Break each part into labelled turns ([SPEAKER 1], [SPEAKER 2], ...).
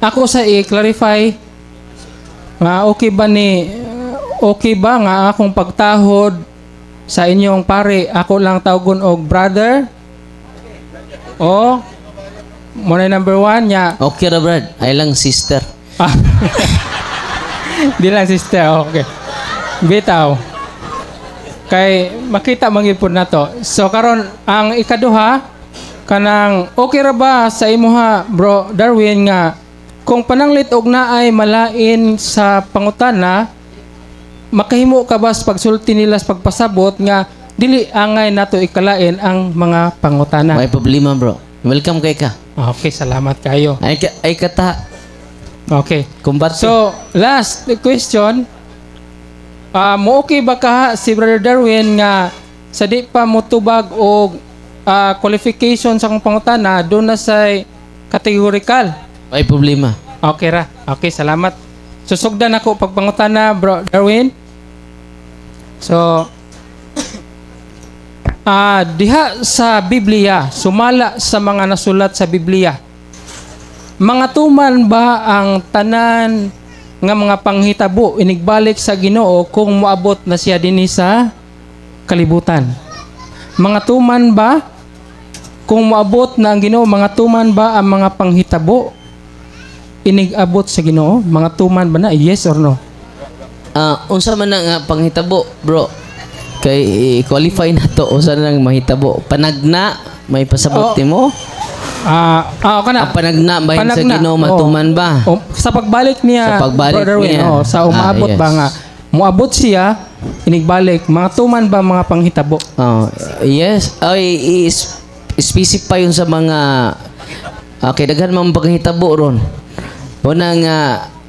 [SPEAKER 1] ako sa i-clarify nga okay ba nga akong pagtahod sa inyong pare ako lang tawgon og brother o muna number 1 nya
[SPEAKER 2] Okay ra brad, ay lang sister.
[SPEAKER 1] Di lang sister, okay. Bitaw. Kay makita mangipon na to. So karon ang ikaduha kanang okay ra ba sa imuha bro Darwin nga kung pananglit og naay malain sa pangutana makahimo ka ba sa pagsulti nila sa pagpasabot nga dili angay nato ikalain ang mga pangutana.
[SPEAKER 2] May problema bro. Welcome kay ka.
[SPEAKER 1] Okay, salamat kayo.
[SPEAKER 2] Ay kata.
[SPEAKER 1] Okay.
[SPEAKER 2] Kumbate.
[SPEAKER 1] So, last question. Mo okay ba ka si Brother Darwin nga sa di pa motubag og qualification sa kong pangutana doon na sa categorical?
[SPEAKER 2] May problema.
[SPEAKER 1] Okay ra. Okay, salamat. Susugdan ako pagpangutana, Bro Darwin. So, diha sa Biblia, sumala sa mga nasulat sa Biblia, mga tuman ba ang tanan nga mga panghitabo inigbalik sa Ginoo kung moabot na siya dinhi sa kalibutan? Mga tuman ba kung moabot na ang Ginoo, mga tuman ba ang mga panghitabo inigabot sa Ginoo? Mga tuman ba na? Yes or no?
[SPEAKER 2] Unsa man na nga panghitabo, bro? Kay qualify na to unsa nang mahitabo. Panagna may pasabot mo?
[SPEAKER 1] Kana.
[SPEAKER 2] Panagna ba yun sa Ginoo matuman ba?
[SPEAKER 1] Sa pagbalik niya,
[SPEAKER 2] sa pagbalik
[SPEAKER 1] Brother
[SPEAKER 2] niya.
[SPEAKER 1] Win, sa umaabot
[SPEAKER 2] Yes.
[SPEAKER 1] ba nga muabot siya inigbalik mga tuman ba mga panghitabo?
[SPEAKER 2] Yes. Ay specify yun sa mga okay daghan man panghitabo ron. Una nga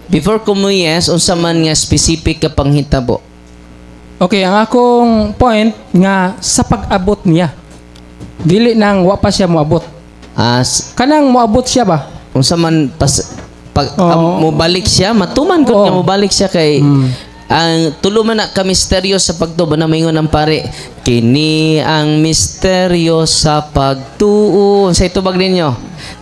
[SPEAKER 2] before yes unsa man nga specific ka panghitabo.
[SPEAKER 1] Okay, ang akong point nga sa pag-abot niya. Dili nang wa pa siya moabot. Kanang moabot siya ba?
[SPEAKER 2] Unsa man mobalik siya, matuman gud nga mobalik siya kay ang tulo man na ka misteryo sa pagtuo na maingon ang pare. Kini ang misteryo sa pagtuo. Sa itubag ninyo.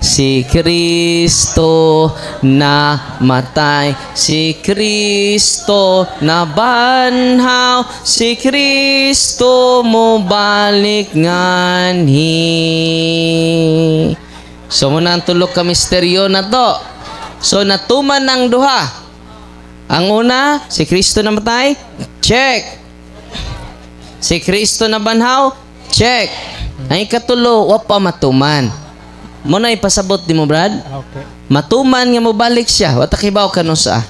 [SPEAKER 2] Si Kristo na matay, si Kristo na banhaw, si Kristo mo balik nganhi. So muna ang tulok ka misteryo na to. So natuman ng duha. Ang una, si Kristo na matay, check. Si Kristo na banhaw, check. Ang ikatulo, wa pa matuman. Muna ipasabot di mo, Brad?
[SPEAKER 1] Okay.
[SPEAKER 2] Matuman nga mo balik siya. Watakibaw ka no sa.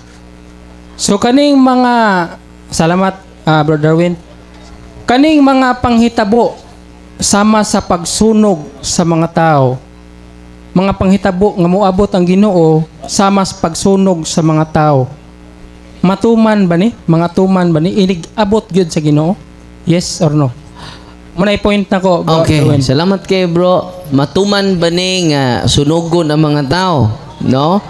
[SPEAKER 1] So kaning mga salamat Brother Darwin. Kaning mga panghitabo sama sa pagsunog sa mga tao. Mga panghitabo nga moabot ang Ginoo sama sa pagsunog sa mga tao. Matuman ba ni? Mga tuman ba ni? Inig-abot gyud sa Ginoo? Yes or no? Muna i-point na ko, Bro
[SPEAKER 2] Okay,
[SPEAKER 1] Darwin.
[SPEAKER 2] salamat kay bro. Matuman ba ni nga sunugon ang mga tao? No?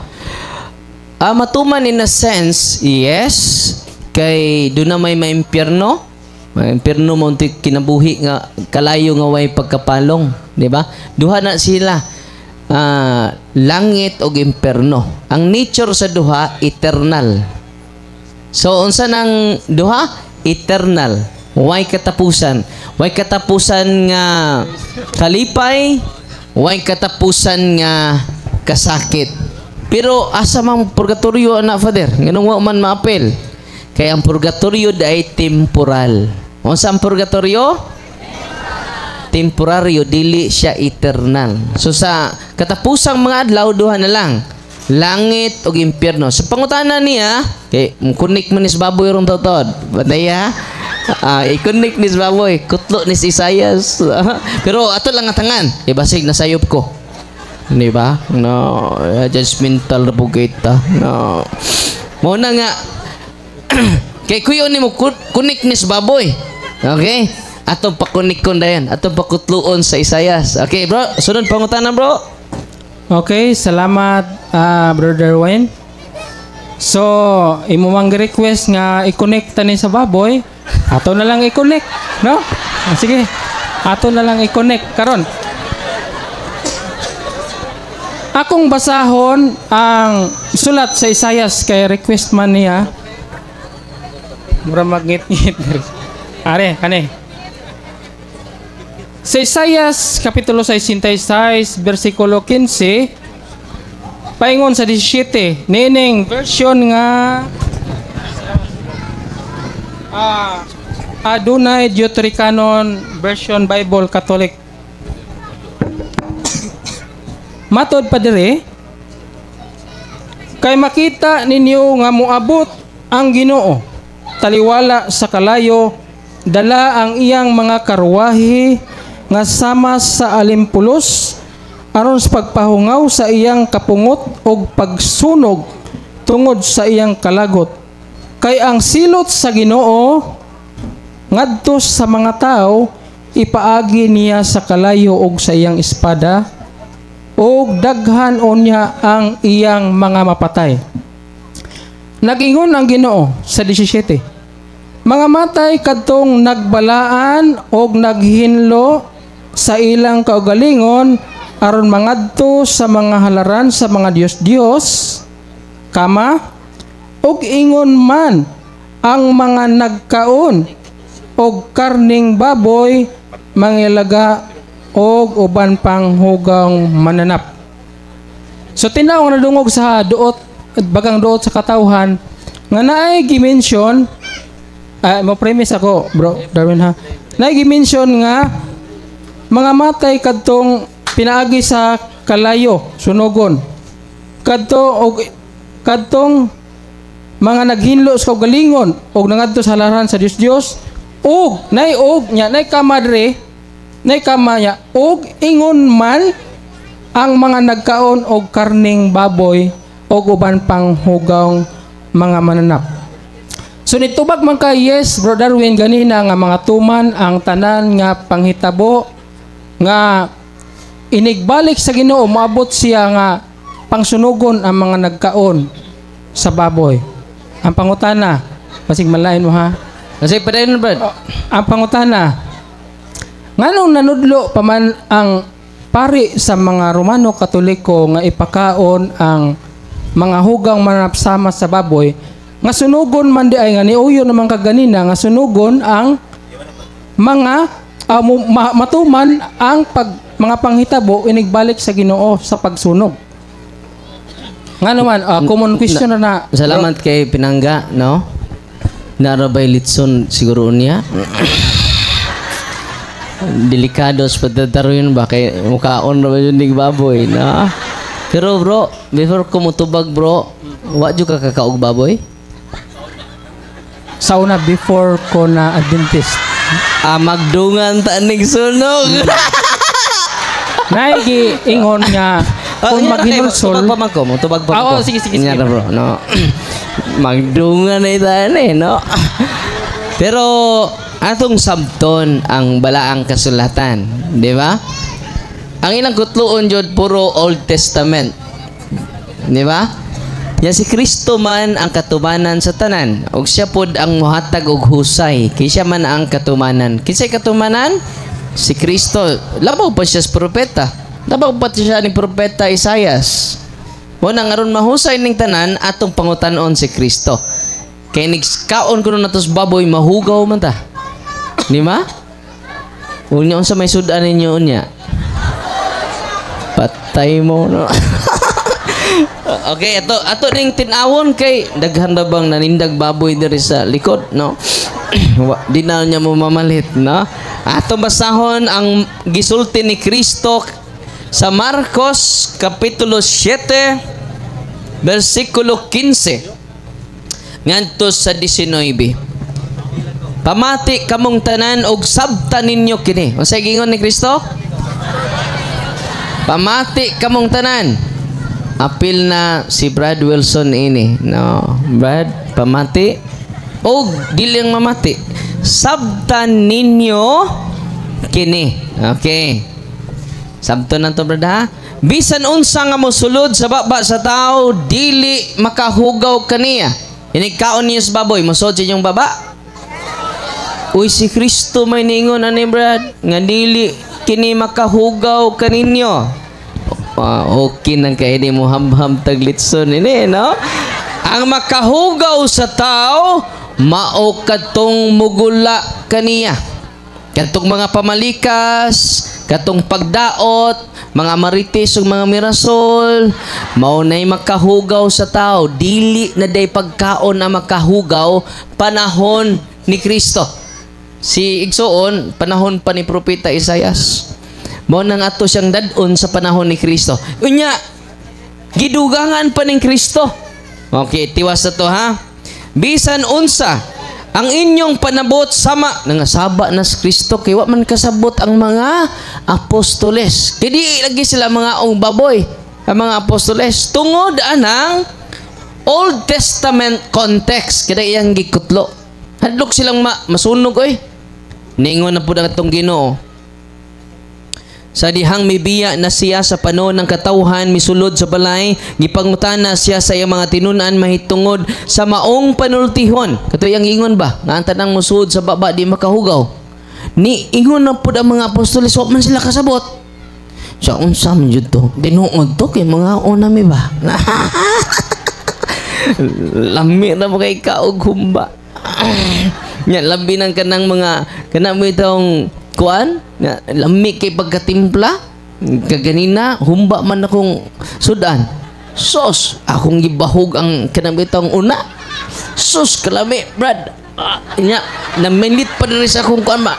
[SPEAKER 2] Matuman in a sense, yes. Kay doon na may maimpyerno. Maimpyerno mo kinabuhi nga kalayo nga way pagkapalong. Di ba? Duha na sila. Langit o impyerno. Ang nature sa duha, eternal. So, unsa nang duha? Eternal. Way katapusan. Way katapusan nga kalipay. Way katapusan nga kasakit. Pero asa mang purgatorio na, Father? Ganun wa man maapel. Kaya ang purgatorio ay temporal. Unsa ang purgatorio? Temporaryo, dili siya eternal. So sa katapusang mga adlaw, duha na lang. Langit o impyerno. Sa pangutana niya, kay kunik man is baboy rong tawtod. Batay ha? I-connect ni baboy, kutlo ni si Isayas. Pero ato lang nga tangan, ibasig na sayop ko. Di ba? No, judgmental na po kita. No. Muna nga, kay kuyo ni mo kunik ni baboy. Okay? Ato pa kunik kon dayan, ato pa kutloon sa Isayas. Okay, bro? Sunod pangutana, bro.
[SPEAKER 1] Okay, salamat Brother Wayne. So, imo mang request nga i-connect tani sa baboy. Ato na lang i-connect, no? Sige. Ato na lang i-connect karon. Akong basahon ang sulat sa Isayas kay request man niya. Mura magngit-ngit. Are, kani. Sa Isayas kapitulo 66 bersikulo 15 paingon sa 17 nining version nga Adunay Deuterocanon version Bible Catholic. Matod pa dire, kay makita ninyo nga moabot ang Ginoo taliwala sa kalayo, dala ang iyang mga karwahe nga sama sa alimpulos aron sa pagpahungaw sa iyang kapungot o pagsunog tungod sa iyang kalagot. Kay ang silot sa Ginoo ngadto sa mga tao, ipaagi niya sa kalayo og sa iyang espada, og daghan unya ang iyang mga mapatay. Nagingon ang Ginoo sa 17, mga matay kadtong nagbalaan og naghinlo sa ilang kaugalingon aron mangadto sa mga halaran sa mga Dios-Dios, kama, og ingon man ang mga nagkaon og karning baboy, mangilaga og uban pang hugang mananap. So tinaw nga nadungog sa duot, bagang duot sa katawhan nga naay gimension, mo premise ako bro Darwin ha, naay gimension nga mga matay kadtong pinaagi sa kalayo sunogon, kadtong mga naghinlo sa kaugalingon og nangadto sa halaran sa Dios og nay kamadre nay kamaya og ingon man ang mga nagkaon og karning baboy og uban pang hugaw mga mananap. So nitubag man kay yes bro Darwin ganina nga mga tuman ang tanan nga panghitabo nga inigbalik sa Ginoo, maabot siya nga pangsunugon ang mga nagkaon sa baboy. Ang pangutana, pasig malain mo ha.
[SPEAKER 2] Kasi pa rin, Brad.
[SPEAKER 1] Ang pangutana, nganong nanudlo pa man ang pari sa mga Romano Katoliko nga ipakaon ang mga hugang manapsama sa baboy, nga sunugon man di ay nga niuyo naman kaganina nga sunugon ang mga matuman ang mga panghitabo inigbalik sa Ginoo sa pagsunog. Nga naman, common question na.
[SPEAKER 2] Salamat kay Pinangga, no? Narabay litson siguro niya. Delikados patataruin ba kay mukaon ra yun ning baboy, no? Pero bro, before ko mutubag bro, wa jud ka kakaog baboy?
[SPEAKER 1] Sauna before ko na Adventist.
[SPEAKER 2] Magdungan ta ning sunog.
[SPEAKER 1] Naigi ingon nga kung maghinulsol
[SPEAKER 2] tubag pa
[SPEAKER 1] sige.
[SPEAKER 2] Inyara bro, no? Magdungan na itan no? Pero atong sabton ang balaang kasulatan, di ba? Ang ilang kutluon jud puro Old Testament, di ba? Ya si Kristo man ang katumanan sa tanan, og siya pod ang mohatag og husay, kay siya man ang katumanan. Kinsay katumanan? Si Kristo. Labaw pa siya sa propeta. Labaw pa siya ni propeta Isayas. Muna nga ron mahusay ning tanan atong pangutanon si Kristo. Kay nigkaon kuno natos baboy mahugaw man ta. Di ba? Unya unsa may sudan ninyo unya? Patay mo no. Okay, ato ning tinawon kay daghan ra bang nanindag baboy diri sa likod, no? Di na niya mo mamalit, no? Atong basahon ang gisulti ni Kristo sa Marcos kapitulo 7 bersikulo 15 ngadto sa 19. Pamati kamong tanan og sabtan ninyo kini. Unsay gingon ni Kristo? Pamati kamong tanan. Apil na si Brad Wilson ini, no? Brad, pamati og dili ang mamati. Sabtan ninyo kini. Okay. Sabton na to, Brad, ha? Bisan unsa nga mosulod sa baba sa tao, dili makahugaw kaniya. Inigkaon niyo sa baboy, mosod sa inyong baba. Uy, si Kristo may ningon ani, Brad, nga dili kini makahugaw kaninyo. Okay nang kay ni mo hamham taglitson ini, no? Ang makahugaw sa tao, mao katong mugula kaniya. Katong mga pamalikas, katong pagdaot, mga marites ug mga mirasol, mao nay makahugaw sa tao. Dili na day pagkaon na makahugaw panahon ni Kristo. Si igsoon panahon pa ni propeta Isaias. Mao nang ato siyang dad-on sa panahon ni Kristo. Unya, gidugangan pa ning Kristo. Okay, tiwas na to ha. Bisan unsa ang inyong panabot sama nangasaba na si Kristo kay wa man kasabot ang mga apostoles. Kay di lagi sila mga baboy, ang mga apostoles tungod anang Old Testament context kada iyang gikutlo. Hadlok silang masunog oy. Ningon na pud ang atong Ginoo. Sa dihang mibiya na siya sa panahon ng katawhan, misulod sa balay, gipangutana siya sa iyang mga tinunan mahitungod sa maong panultihon. Kato yang ingon ba? Nga ang tanang musud sa baba di makahugaw. Ni ingon na pud ang mga apostoles, wa man sila kasabot. Sa unsa man jud to? Dinuod to kay mga una mi ba? Lami na mo kay kaog humba. Nya labi nang kanang mga kanang mo itong kuan na lami kay pagkatimpla kaganina humba man akong sudan sos akong gibahog ang kanabitang una sus kalami brad nya na minute pa diri sa akong kuan ba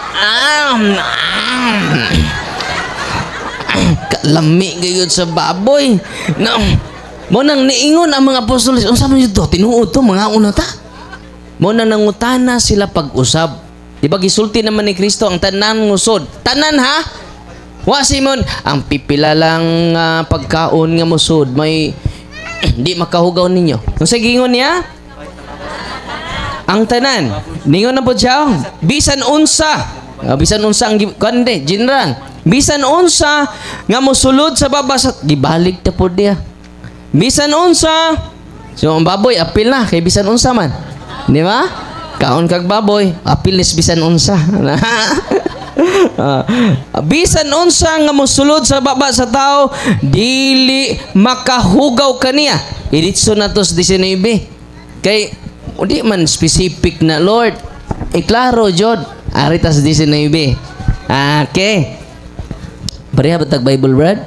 [SPEAKER 2] kalami gayud sa baboy na mo nang niingon ang mga apostoles unsa man yun to tinuod to mga una ta mo nang nangutana sila pag-usab. Di ba gisulti naman ni Kristo ang tanan ngusod. Tanan ha? Wa Simon, ang pipila lang pagkaon nga musod may di makahugaw ninyo. Kung sa gingon niya, ang tanan. Ningon na po siya, bisan unsa ang kande, general. Bisan unsa nga musulod sa baba sa gibalik ta po dia. Bisan unsa, so ang baboy apil na kay bisan unsa man. Di ba? Kaon kag baboy, apilis bisan unsa. Bisan unsa nga mosulod sa baba sa tao, dili makahugaw kaniya. Iditso na to sa 19. Kay di man specific na Lord. Klaro jud. Aritas 19. Okay. Pareha ba tag Bible Brad?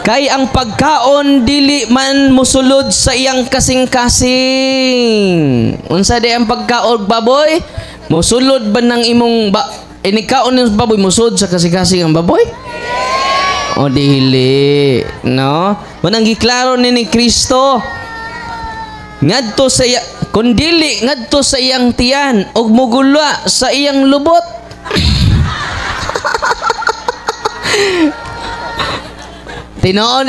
[SPEAKER 2] Kay ang pagkaon dili man musulod sa iyang kasing-kasing. Unsa di ang pagkaon baboy? Musulod ba ng imong inikaon ng baboy musulod sa kasing-kasing ang baboy? O dili, no? Manang giklaro ni Kristo. Ngadto sa kun dili ngadto sa iyang tiyan og mugula sa iyang lubot. Tinuod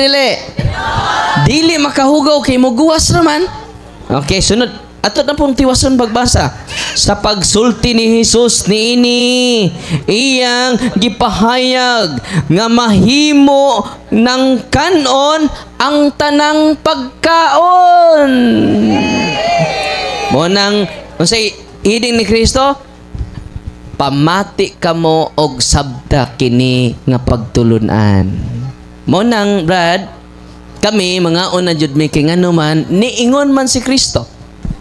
[SPEAKER 2] dili makahugaw kay muguwas raman. Okay, sunod. Ato na pong tiwason pagbasa. Sa pagsulti ni Jesus niini, iyang gipahayag nga mahimo ng kanon ang tanang pagkaon. Mo nang unsay hiding ni Kristo? Pamati kamo og sabta kini nga pagtulunan. Mo nang Brad, kami mga una jud making ano man niingon man si Kristo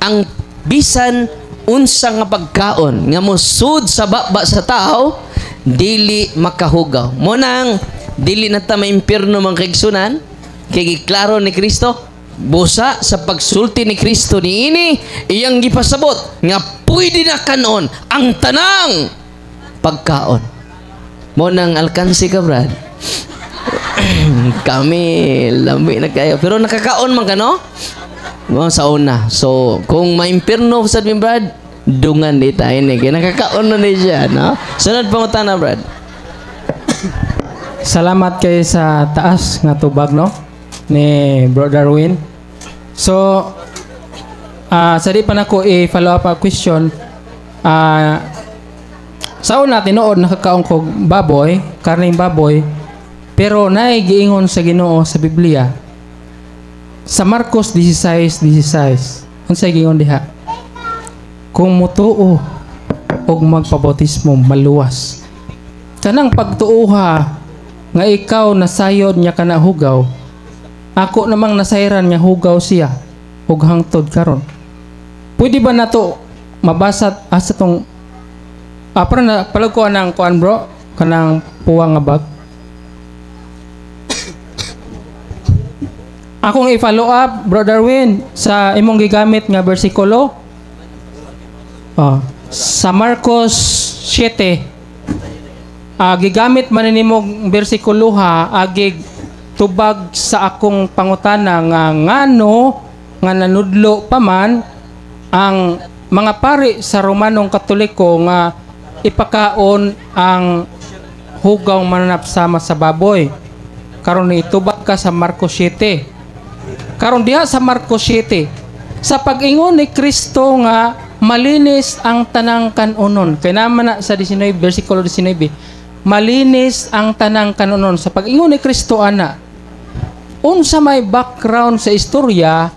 [SPEAKER 2] ang bisan unsa nga pagkaon nga mosud sa baba sa tao dili makahugaw. Mo nang dili na ta maimpierno man kay sunan kay giklaro ni Kristo busa sa pagsulti ni Kristo niini iyang gipasabot nga pwede na kanon ang tanang pagkaon. Mo nang alkansi ka Brad. Kami lambi na kayo pero nakakaon man ka no? Sa una. So kung maimpierno sa amin Brad, dungan di tayo ni kaya nakakaon na siya no? Sunod pangutana Brad.
[SPEAKER 1] Salamat kay sa taas nga tubag no ni Bro Darwin. So sa di pa nako i-follow up a question. Sa una tinuod nakakaon ko baboy, karning baboy. Pero giingon sa Ginoo sa Biblia sa Marcos 16:16 unsay giingon diha? Kung mutuo og magpabautismo maluwas. Tanang pagtuoha nga ikaw nasayod niya kana hugaw, ako namang nasayran niya hugaw siya ug hangtod karon. Pwede ba nato mabasa asa tong para na palag ko anang kuan bro kanang puwang nga bag. Akong i-follow up Bro Darwin sa imong gigamit nga bersikulo. Sa Marcos 7 gigamit man nimong bersikulo ha agig tubag sa akong pangutana nga ngano nga nanudlo pa man ang mga pari sa Romanong Katoliko nga ipakaon ang hugaw mananap sama sa baboy. Karon itubag ka sa Marcos 7. Karon diha sa Marcos 7 sa pag-ingon ni Kristo nga malinis ang tanang kanunon. Kay naman na sa 19 bersikulo 19. Malinis ang tanang kanunon sa pag-ingon ni Kristo ana. Unsa may background sa istorya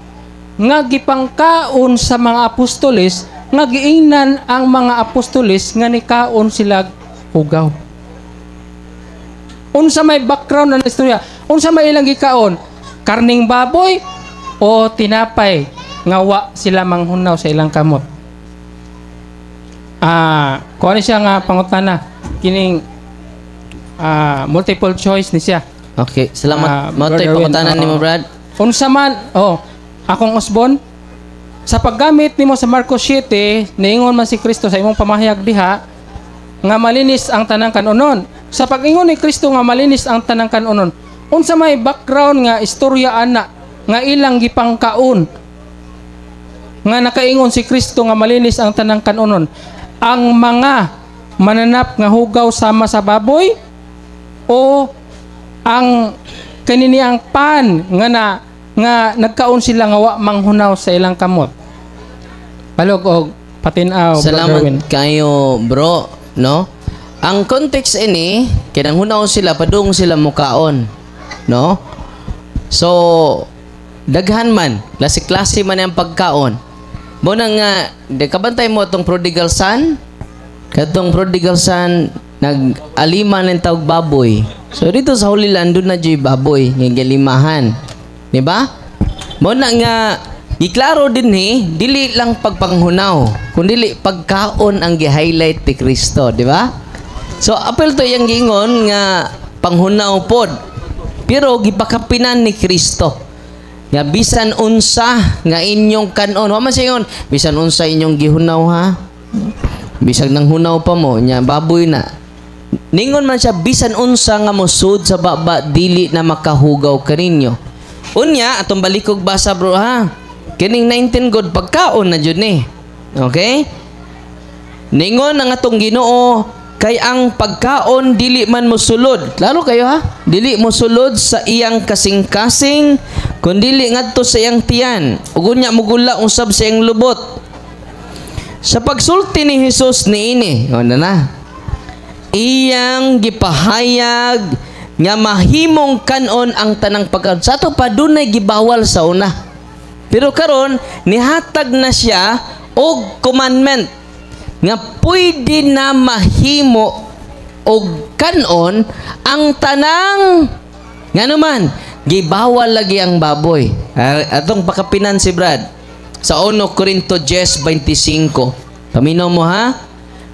[SPEAKER 1] nga gipangkaon sa mga apostoles nga giingnan ang mga apostoles nga nikaon sila hugaw. Unsa may background ng istorya? Unsa may ilang gikaon? Karning baboy o tinapay nga wa sila manghunaw sa ilang kamot. Kuha ni siya nga pangutana kining multiple choice ni siya.
[SPEAKER 2] Okay, salamat. Matoy pangutanan nimo Brad.
[SPEAKER 1] Unsa man akong usbon sa paggamit nimo sa Marcos 7 niingon man si Kristo sa imong pamahayag diha nga malinis ang tanang kanunon. Sa pag-ingon ni Kristo nga malinis ang tanang kanunon, unsa may background nga istorya ana nga ilang gipangkaon nga nakaingon si Kristo nga malinis ang tanang kanunon? Ang mga mananap nga hugaw sama sa baboy o ang kanini ang pan nga nagkaon sila nga wa manghunaw sa ilang kamot? Palog og patinaw.
[SPEAKER 2] Salamat kayo bro, no? Ang context ini kinang hunaw sila padung sila mukaon, no? So daghan man klase man ang pagkaon. Mo nang nga kabantay mo tong prodigal son, katong prodigal son nag-aliman ng tawag baboy. So dito sa Holy Land doon na dyan baboy nga galimahan, di ba? Mo na nga giklaro din dili lang pagpanghunaw kundi pagkaon ang gi-highlight ni Kristo, di ba? So apel to yang gingon nga panghunaw pod, pero gipakapinan ni Kristo nga bisan unsa nga inyong kanon, wa man siya bisan unsa inyong gihunaw ha, bisag nang hunaw pa mo nya baboy na ningon man siya bisan unsa nga mosud sa baba dili na makahugaw kaninyo. Unya atong balikog basa bro ha, kining 19 god pagkaon na jud ni. Okay, ningon ang atong Ginoo kay ang pagkaon dili man mosulod, lalo kayo ha, dili mosulod sa iyang kasing-kasing kundi ngadto sa iyang tiyan ug unya mugula usab sa iyang lubot. Sa pagsulti ni Jesus niini na iyang gipahayag nga mahimong kanon ang tanang pagkaon. Sa ato pa dunay gibawal sa una, pero karon nihatag na siya og commandment nga pwede na mahimo og kanon ang tanang nga naman gibawal lagi ang baboy. Atong pakapinan si Brad sa 1 Corinto 10:25. Paminaw mo ha,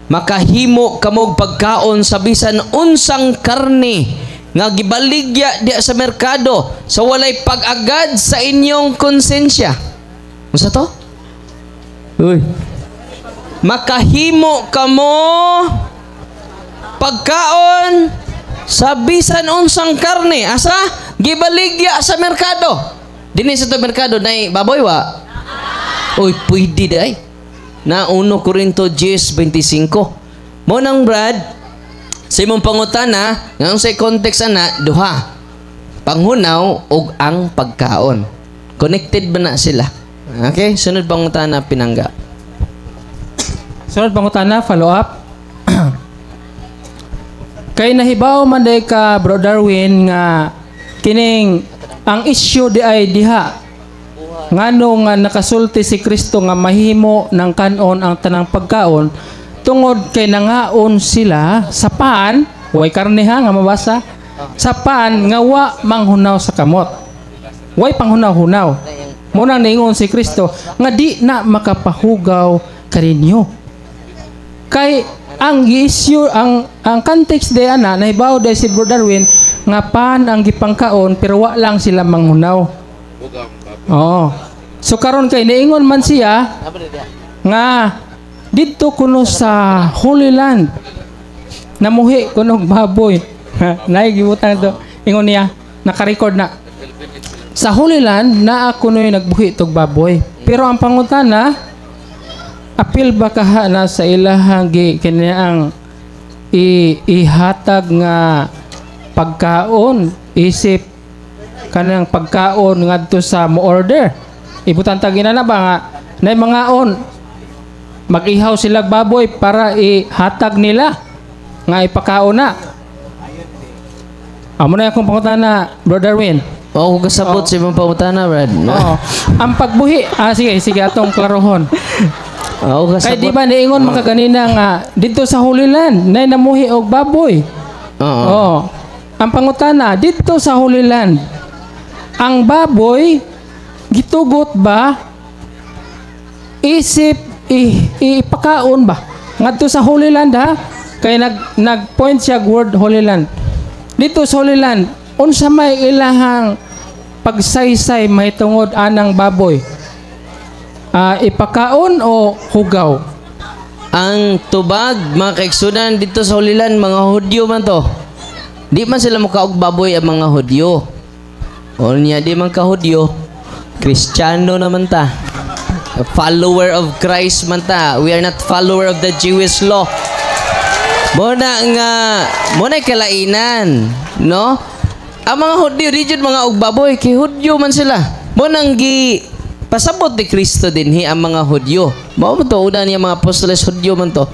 [SPEAKER 2] makahimo kamog pagkaon sa bisan unsang karne nga gibaligya di sa merkado sa walay pag-agad sa inyong konsensya. Unsa to? Uy, makahimo kamo pagkaon sa bisan unsang karne asa gibaligya sa merkado. Dinhi sa to merkado nay baboy wa? Uy, pwede day. Na 1 Corinto 10:25. Mo nang Brad, sa imong pangutana, nga unsay context ana duha. Panghunaw ug ang pagkaon. Connected ba na sila? Okay, sunod pangutana pinangga.
[SPEAKER 1] Sunod pangutana, follow up. Kay nahibaw man day ka Bro Darwin nga kining ang issue di ay diha ngano nga nakasulti si Kristo nga mahimo ng kanon ang tanang pagkaon tungod kay nangaon sila sa pan, way karne ha nga mabasa, sa paan nga wa manghunaw sa kamot. Way panghunaw-hunaw. Muna ningon si Kristo nga di na makapahugaw kaninyo. Kay ang issue ang context de ana nahibaw de si Bro Darwin nga pan ang gipangkaon pero wa lang sila manghunaw. Oo. So karon kay niingon man siya nga didto kuno sa Holy Land namuhi kuno baboy. Naigibutan to. Ingon niya naka-record na. Sa Holy Land naa kuno nagbuhi tog baboy. Pero ang pangutana apil ba kaha na sa ilahang kaniang ihatag nga pagkaon isip kanang pagkaon ngadto sa mo order ibutan tagina na ba nga nay mga on mag-ihaw sila baboy para ihatag nila nga ipakaon na amo na akong pangutana Bro Darwin.
[SPEAKER 2] Oo, kasabot si mong pangutana, Brad.
[SPEAKER 1] Oo. Ang pagbuhi sige atong klarohon.
[SPEAKER 2] Oo,
[SPEAKER 1] kay
[SPEAKER 2] kasabot.
[SPEAKER 1] di ba niingon mga kanina nga dito sa Holy Land nay namuhi og baboy. Oo. Ang pangutana dito sa Holy Land ang baboy gitugot ba isip ipakaon ba ngadto sa Holy Land ha kay nag-point siya word Holy Land dito sa Holy Land unsa may ilahang pagsaysay mahitungod anang baboy ipakaon o hugaw?
[SPEAKER 2] Ang tubag mga kaigsunan dito sa Holy Land mga Hudyo man to. Di man sila mukaog baboy ang mga Hudyo. O niya di man ka Hudyo, Kristiyano naman ta. A follower of Christ man ta. We are not follower of the Jewish law. Muna kalainan, no? Ang mga Hudyo region mga og baboy kay Hudyo man sila. Munang pasabot ni Kristo dinhi ang mga Hudyo. Mao man to una niya mga apostoles Hudyo man to.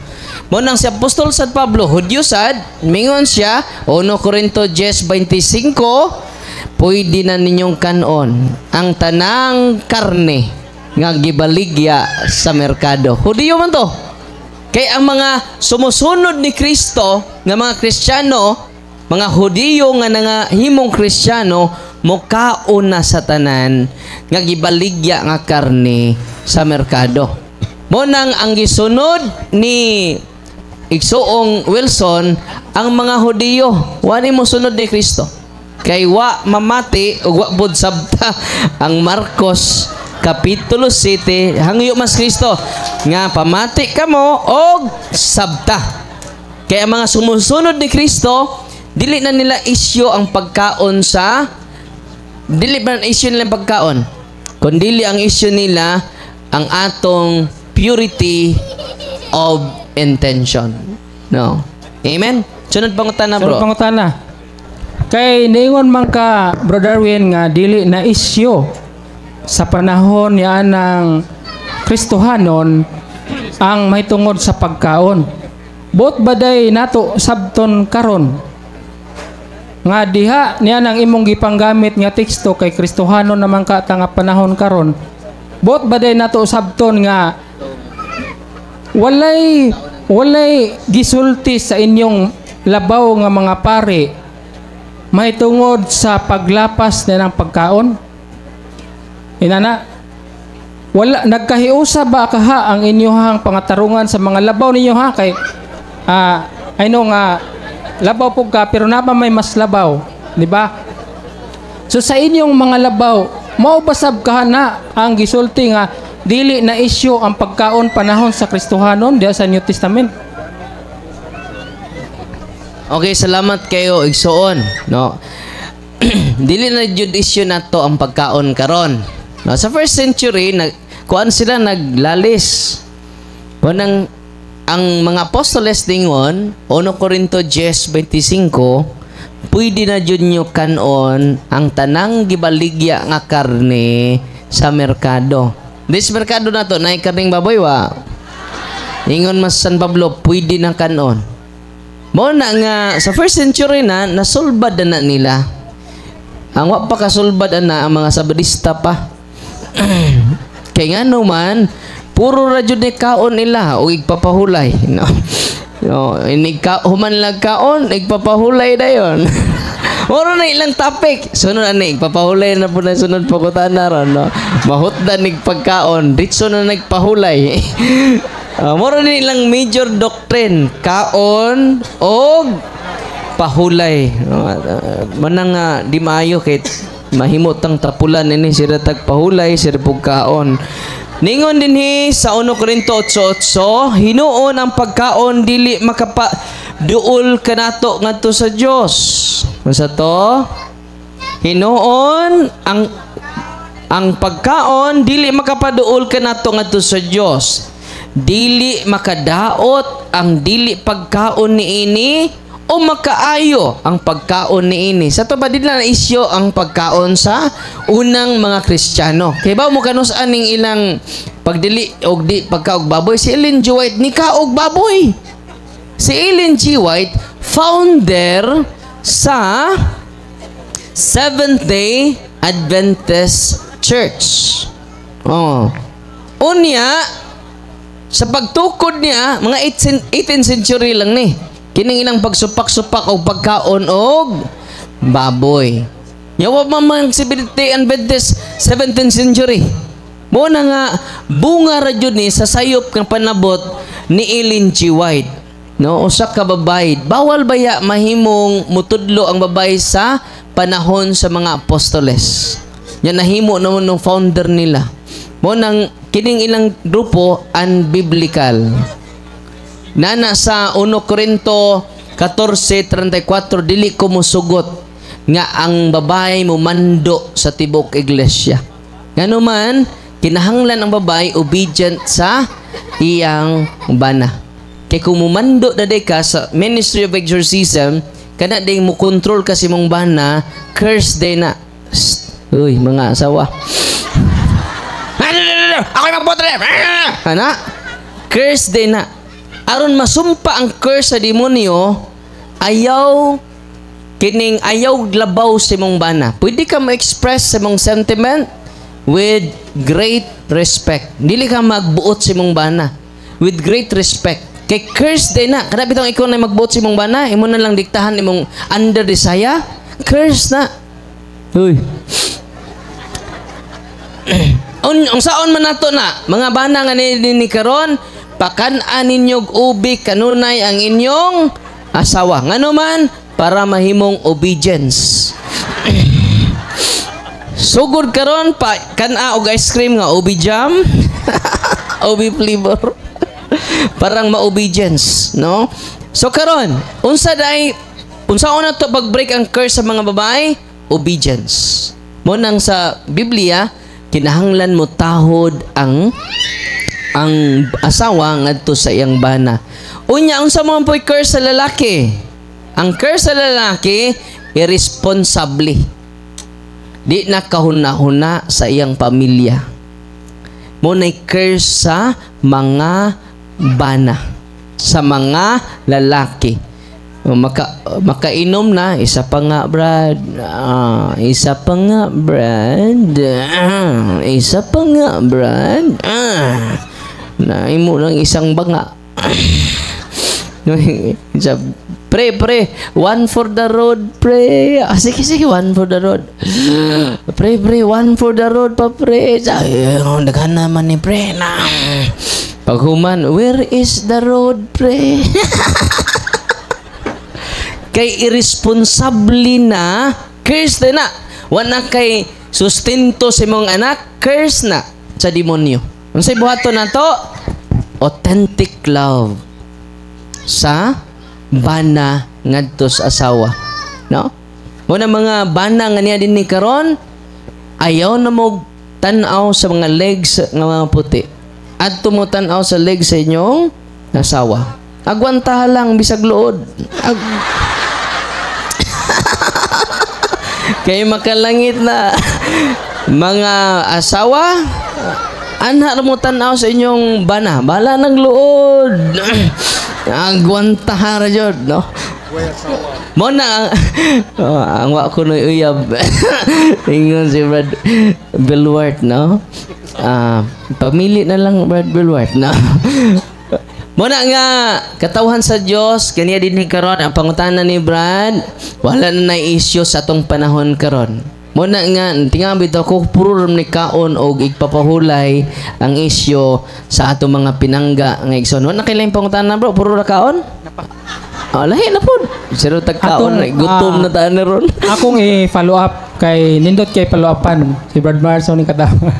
[SPEAKER 2] Munang si Apostol San Pablo Hudyo sad mingon siya 1 Corinto 10:25 pwede na ninyong kanon ang tanang karne nga gibaligya sa merkado. Hudyo man to. Kay ang mga sumusunod ni Kristo nga mga Kristiyano, mga Hudyo nga himong Kristiyano mukaon na sa tanan nga gibaligya nga karne sa merkado. Monang ang gisunod ni Igsoong Wilson ang mga Hudyo wani mo sunod ni Kristo kay wa mamati ug wa bud sabta ang Marcos Kapitulo 7 hangyo mas Kristo nga pamati kamo og sabta. Kay ang mga sumusunod ni Kristo dili na nila isyu ang pagkaon sa dili ba ang issue nila pagkaon kundi ang issue nila ang atong purity of intention. No. Amen? Sunod pangutana bro.
[SPEAKER 1] Sunod pangutana. Kay niingon man ka Bro Darwin nga dili na issue sa panahon niya ng Kristohanon ang mahitungod sa pagkaon. Bot baday nato sabton karon nga diha niya nang imong gipanggamit nga teksto kay Kristohanon naman ka nga panahon karon. Bot baday nato sabton nga walay gisulti sa inyong labaw nga mga pare mahitungod sa paglapas na ng pagkaon. Inana wala nagkahiusa ba kaha ang inyohang pangatarungan sa mga labaw ninyo ha kay I know nga labaw po ka pero napa may mas labaw, di ba? So sa inyong mga labaw, mao basab ka na ang gisulti nga dili na issue ang pagkaon panahon sa Kristohanon diya sa New Testament.
[SPEAKER 2] Okay, salamat kayo igsoon, no. Dili na jud issue nato ang pagkaon karon. No, sa first century kuan sila naglalis. Kunang ang mga apostoles dingon 1 Corinto 10:25 pwede na jud nyo kanon ang tanang gibaligya nga karne sa merkado. This merkado na to na karning baboy wa. Ingon mas San Pablo pwede na kanon. Mo na nga sa first century na nasulbad na nila. Ang wa pa kasulbad na ang mga sabadista pa. Kay ngano man puro ra jud ni kaon nila o igpapahulay, no. No, human lang kaon igpapahulay dayon. Moro na ilang topic. Sunod ani, papahulay na po na sunod pagkutana ron, no? Mahutdan nig pagkaon, ditso na nagpahulay. Moro na ilang major doctrine, kaon og pahulay. Manang di maayo kay mahimot ang tapulan ini sira tagpahulay, sira pagkaon. Ningon dinhi sa 1 Korinto 8:8, hinuon ang pagkaon dili makapaduol kanato ngadto sa Dios. Unsa to? Hinuon ang pagkaon dili makapaduol kanato ngadto sa Dios. Dili makadaot ang dili pagkaon niini o makaayo ang pagkaon niini. Sa to ba din na isyo ang pagkaon sa unang mga Kristiyano. Kay ba mo kanus aning ilang pagdili og di pagkaog baboy, si Ellen G. White ni kaog baboy. Si Ellen G. White founder sa Seventh-day Adventist Church. Unya sa pagtukod niya mga 18th century lang ni. Kining ilang pagsupak-supak o pagkaon og baboy. Yawa mamang Seventh-day Adventist 17th century. Mo na nga bunga ra jud ni sa sayop kang panabot ni Ellen G. White. No, usa ka babae. Bawal baya mahimong mutudlo ang babae sa panahon sa mga apostoles. Yan nahimo naman ng founder nila. Mo nang kining ilang grupo unbiblical. Nana sa 1 Korinto 14:34 dili ko mosugot nga ang babae mo mando sa tibok iglesia. Nganuman kinahanglan ang babae obedient sa iyang bana. Kay kung mumando daday ka sa ministry of exorcism, kana day mo control kasi mong bana, curse day na. Uy, mga asawa. Ako'y magpotre. Ana? Curse day na. Aron masumpa ang curse sa demonyo, ayaw labaw sa mong bana. Pwede ka ma-express sa mong sentiment with great respect. Dili ka magbuot sa mong bana with great respect. Kay curse din na. Kada bitong ikaw na magbuot sa mong bana, imo na lang diktahan imong under desire, curse na. Uy. Ang saon man nato na, mga bana nga ni karon, pakan-an ninyog ubik kanunay ang inyong asawa. Ngano man para mahimong obedience. Sugod karon pa kana og ice cream nga ubi jam. Ubi flavor. Parang ma-obedience, no? So karon, unsa na to pag-break ang curse sa mga babae? Obedience. Mo nang sa Biblia, kinahanglan mo tahod ang asawa ngadto sa iyang bana. Unya unsa man po'y curse sa lalaki? Ang curse sa lalaki irresponsable. Di na kahuna-huna sa iyang pamilya. Mo nay curse sa mga bana, sa mga lalaki. Makainom na, isa pa nga brad, isa pa nga brad, isa pa nga brad, naimo lang isang banga. Pre, one for the road, pre. Sige, one for the road. Pre, one for the road pa, pre. Daghan naman ni pre na. Paghuman, where is the road, pre? Kay irresponsable na, curse na. Wala kay sustento sa mong anak, curse na sa demonyo. Ang say buhato na to, authentic love sa bana ngadto sa asawa. No? Muna mga bana nga niya din ni karon, ayaw na mo tanaw sa mga legs ng mga puti. At tumutanaw sa legs sa inyong asawa. Agwantaha lang bisag luod. Kay makalangit na mga asawa, anak mo tanaw sa inyong bana. Bala ng luod. Agwantaha ra jud, no? Mo na ang wa ko noy uyab. Ingon si Brad Billward, no? Pamili na lang Brad Billward, no? Muna nga, katawhan sa Dios kaniya dinhi karon ang pangutana ni Brad, wala na issue sa atong panahon karon. Muna nga, tingnan bitaw ko puro ni kaon og igpapahulay ang issue sa atong mga pinangga nga igsoon. Wala kailang pangutana bro, puro ra kaon? Lahi na po. Siro tagkaon, gutom na taan na ron.
[SPEAKER 1] Akong i-follow up kay nindot kay follow upan si Brad Marson ni katawa.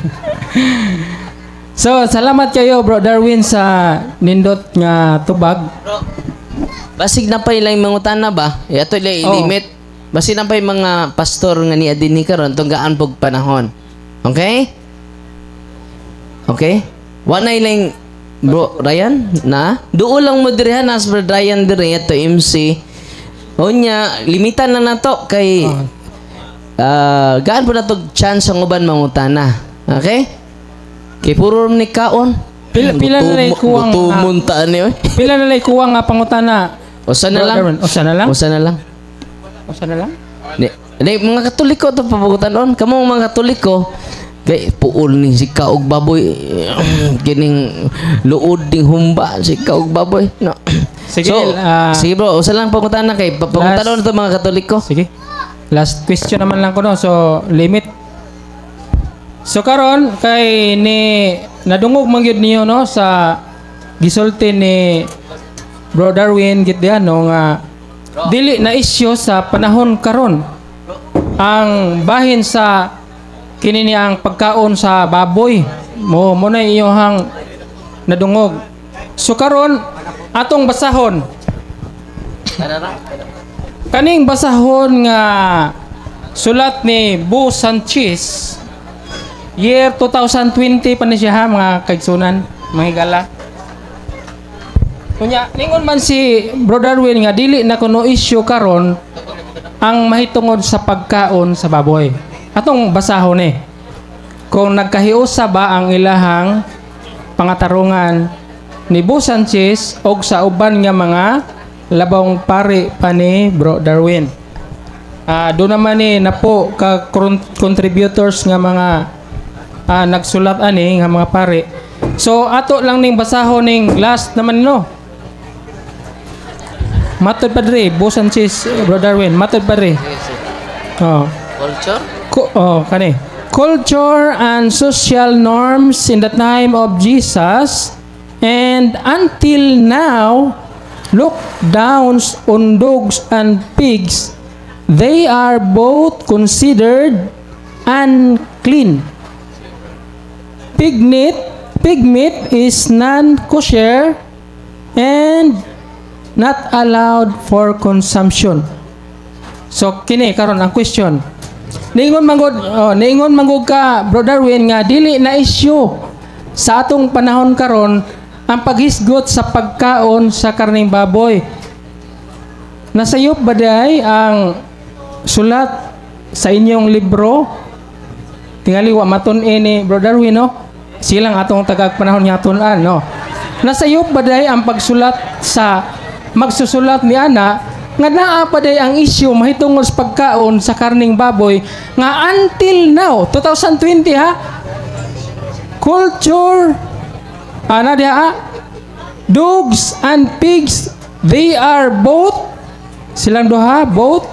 [SPEAKER 1] So, salamat kayo Bro Darwin sa nindot nga tubag.
[SPEAKER 2] Basig na pa ilang mangutana ba? Ito limit. Basig na pa yung mga pastor nga niya din ni karon tunggaan pog panahon. Okay? Okay? Wala ilang Bro Ryan na duo lang mo diri nas Bro Ryan diri ito MC. Onya limitan na nato kay gaan po na to chance ang uban mangutana. Okay? Kay puro ni kaon.
[SPEAKER 1] Pila na lay kuwang
[SPEAKER 2] tumuntaan ni oy.
[SPEAKER 1] Pila na lay kuwang nga pangutana.
[SPEAKER 2] Usa na lang.
[SPEAKER 1] Usa na lang.
[SPEAKER 2] Usa na lang.
[SPEAKER 1] Usa na lang.
[SPEAKER 2] Ni mga Katoliko to papagutan-on. Kamo mga Katoliko kay puol ni si kaog baboy kining luod ding humba si kaog baboy. No.
[SPEAKER 1] Sige,
[SPEAKER 2] so, sige bro, usa lang pangutana kay papagutan-on to mga Katoliko.
[SPEAKER 1] Sige. Last question naman lang ko no. So limit. So karon kay ni nadungog man gyud niyo no sa gisulti ni Bro Darwin gid diha no nga dili na isyu sa panahon karon ang bahin sa kini ang pagkaon sa baboy mo na iyohang nadungog. So karon atong basahon kaning basahon nga sulat ni Bu Sanchez year 2020 pa na siya ha, mga kaigsunan, mga higala. Kunya, ningon man si Bro Darwin nga, dili na kuno issue karon ang mahitungod sa pagkaon sa baboy. Atong basahon kung nagkahiusa ba ang ilahang pangatarungan ni Bu Sanchez o sa uban nga mga labong pari pa ni Bro Darwin. Doon naman napo ka contributors nga mga nagsulat ani nga mga pare. So ato lang ning basahon ning last naman no. Matod padre, Bu Sanchez, Bro Darwin, matod padre.
[SPEAKER 2] Culture?
[SPEAKER 1] Kani. Culture and social norms in the time of Jesus and until now look downs on dogs and pigs. They are both considered unclean. Pig meat is non-kosher and not allowed for consumption. So kini karon ang question. Ningon manggod ka Bro Darwin nga dili na issue sa atong panahon karon ang paghisgot sa pagkaon sa karning baboy. Nasayop ba day ang sulat sa inyong libro? Tingali wa matun-in ni Bro Darwin no? Silang atong tagagpanahon nga tun-an no. Nasayop ba day ang pagsulat sa magsusulat ni ana nga naa pa day ang issue mahitungod sa pagkaon sa karning baboy nga until now 2020 ha. Culture ana dia dogs and pigs they are both silang duha both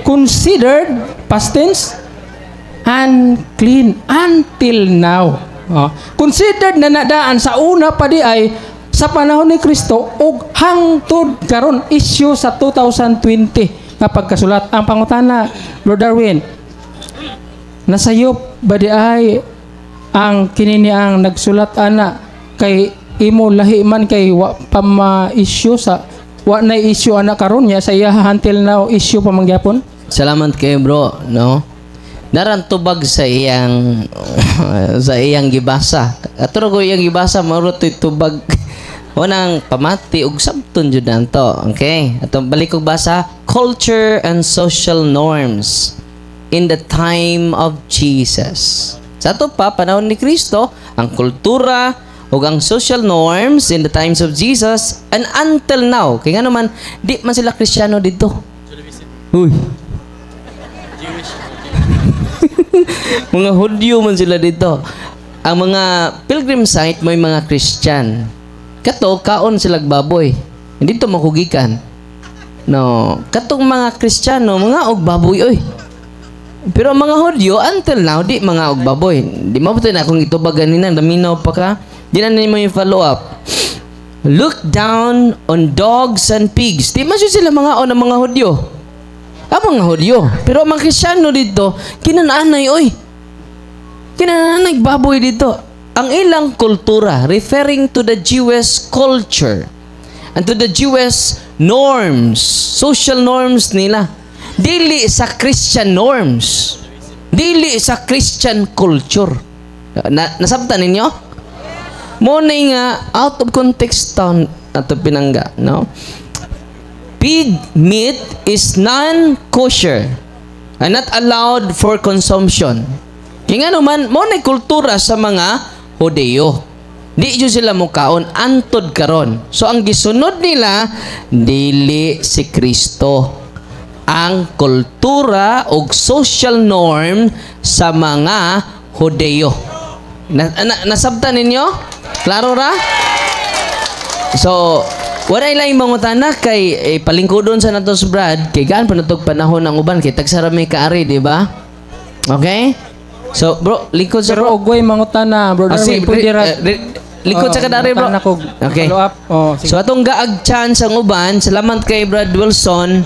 [SPEAKER 1] considered past tense unclean until now. Considered na nadaan sa una pa di ay sa panahon ni Kristo ug hangtod karon issue sa 2020 nga pagkasulat. Ang pangutana Bro Darwin, nasayop ba di ay ang kinini ang nagsulat ana kay imo lahi man kay wa pa ma-issue sa wa na issue ana karon nya sa iya until now issue pa mangyapon?
[SPEAKER 2] Salamat kayo bro no. Narantubag sa iyang sa iyang gibasa. Aturo ko iyang gibasa mauro to'y tubag. Unang pamati ug sabton jud nanto. Okay? Atong balik og basa, culture and social norms in the time of Jesus. Sa ato pa panahon ni Kristo, ang kultura ug ang social norms in the times of Jesus and until now. Kay ngano man di man sila Kristiyano dito. Uy. Mga Hudyo man sila dito. Ang mga pilgrim site may mga Christian. kato kaon sila baboy. Hindi to makugikan. No, katong mga Kristiyano mga og baboy oy. Pero ang mga Hudyo until now di mga og baboy. Di mabuti na kung itubag ganina naminaw pa ka. Di na nimo yung follow up. Look down on dogs and pigs. Di man sila mga o ng mga Hudyo. Ang mga Hudyo. Pero ang mga Kristiyano dito, kinananay oy. Kinananay baboy dito. Ang ilang kultura, referring to the Jewish culture and to the Jewish norms, social norms nila. Dili sa Christian norms. Dili sa Christian culture. Nasabtan ninyo? Muna nga, out of context town ato pinangga, no? Pig meat is non-kosher and not allowed for consumption. Kaya nga naman, muna kultura sa mga Hodeo. Di yun sila mukaon, antod karon. So, ang gisunod nila, dili si Kristo. Ang kultura o social norm sa mga Hodeo. Nasabtan ninyo? Klaro ra? So, wala ilang mangutana kay palingkodon sa natos Brad, kay gaan pa natog panahon ng uban, kay tagsarami kaari, di ba? Okay? So, bro, lingkod sa
[SPEAKER 1] Pero
[SPEAKER 2] bro.
[SPEAKER 1] ugway mangutana, brother.
[SPEAKER 2] Lingkod sa kadari, bro. Okay.
[SPEAKER 1] Follow up.
[SPEAKER 2] So, atong gaag chance ang uban, salamat kay Brad Wilson.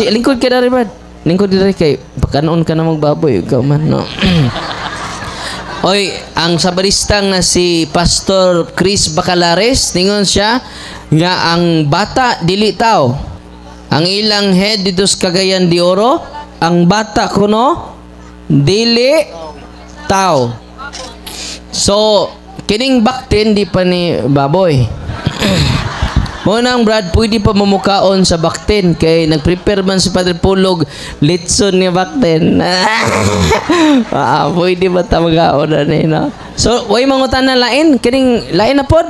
[SPEAKER 2] Lingkod ka dari, Brad. Lingkod dari kay, pakanoon ka na magbaboy. Ikaw man, no? Oy, ang sabaristang na si Pastor Chris Bacalares, tingon siya nga ang bata dili tao. Ang ilang head dito sa Cagayan de Oro, ang bata kuno dili tao. So, kining baktin di pa ni baboy. Munang Brad, pwede pa mamukaon sa baktin kay nag-prepare man si Padre Pulog litson ni baktin. Pwede ba ta magaon ani no? So, way mangutan na lain, kining lain na pod.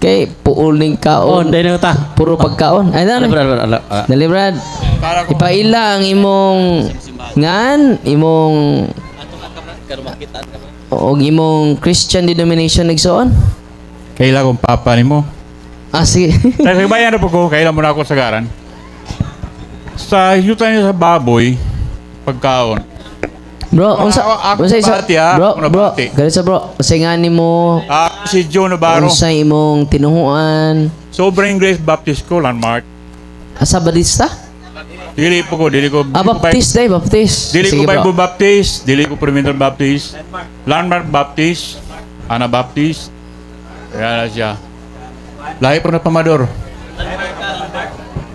[SPEAKER 2] Kay puuling kaon.
[SPEAKER 3] Dahil na ta.
[SPEAKER 2] Puro pagkaon. Ay na. Dali Brad. Ipaila ang imong ngan, imong o imong Christian denomination nagsoon.
[SPEAKER 4] Kaila kong papa ni mo.
[SPEAKER 2] Sige.
[SPEAKER 4] Nagbayan na po ko, kaila mo na ako sa garan. Sa yuta niya sa baboy, pagkaon.
[SPEAKER 2] Bro,
[SPEAKER 4] Ako bati,
[SPEAKER 2] bro, ganito sa bro. Kasi nga ni mo,
[SPEAKER 4] si Joe Navarro.
[SPEAKER 2] sa imong tinuhuan.
[SPEAKER 4] Sobrang Grace Baptist School, landmark.
[SPEAKER 2] Asa Badista?
[SPEAKER 4] Dili po ko,
[SPEAKER 2] Baptist day, Baptist.
[SPEAKER 4] Dili ko
[SPEAKER 2] Sige, bro.
[SPEAKER 4] Bible Baptist, dili ko Perimeter Baptist. Landmark Baptist, Ana Baptist. Kaya na siya. Lahi po na pamador.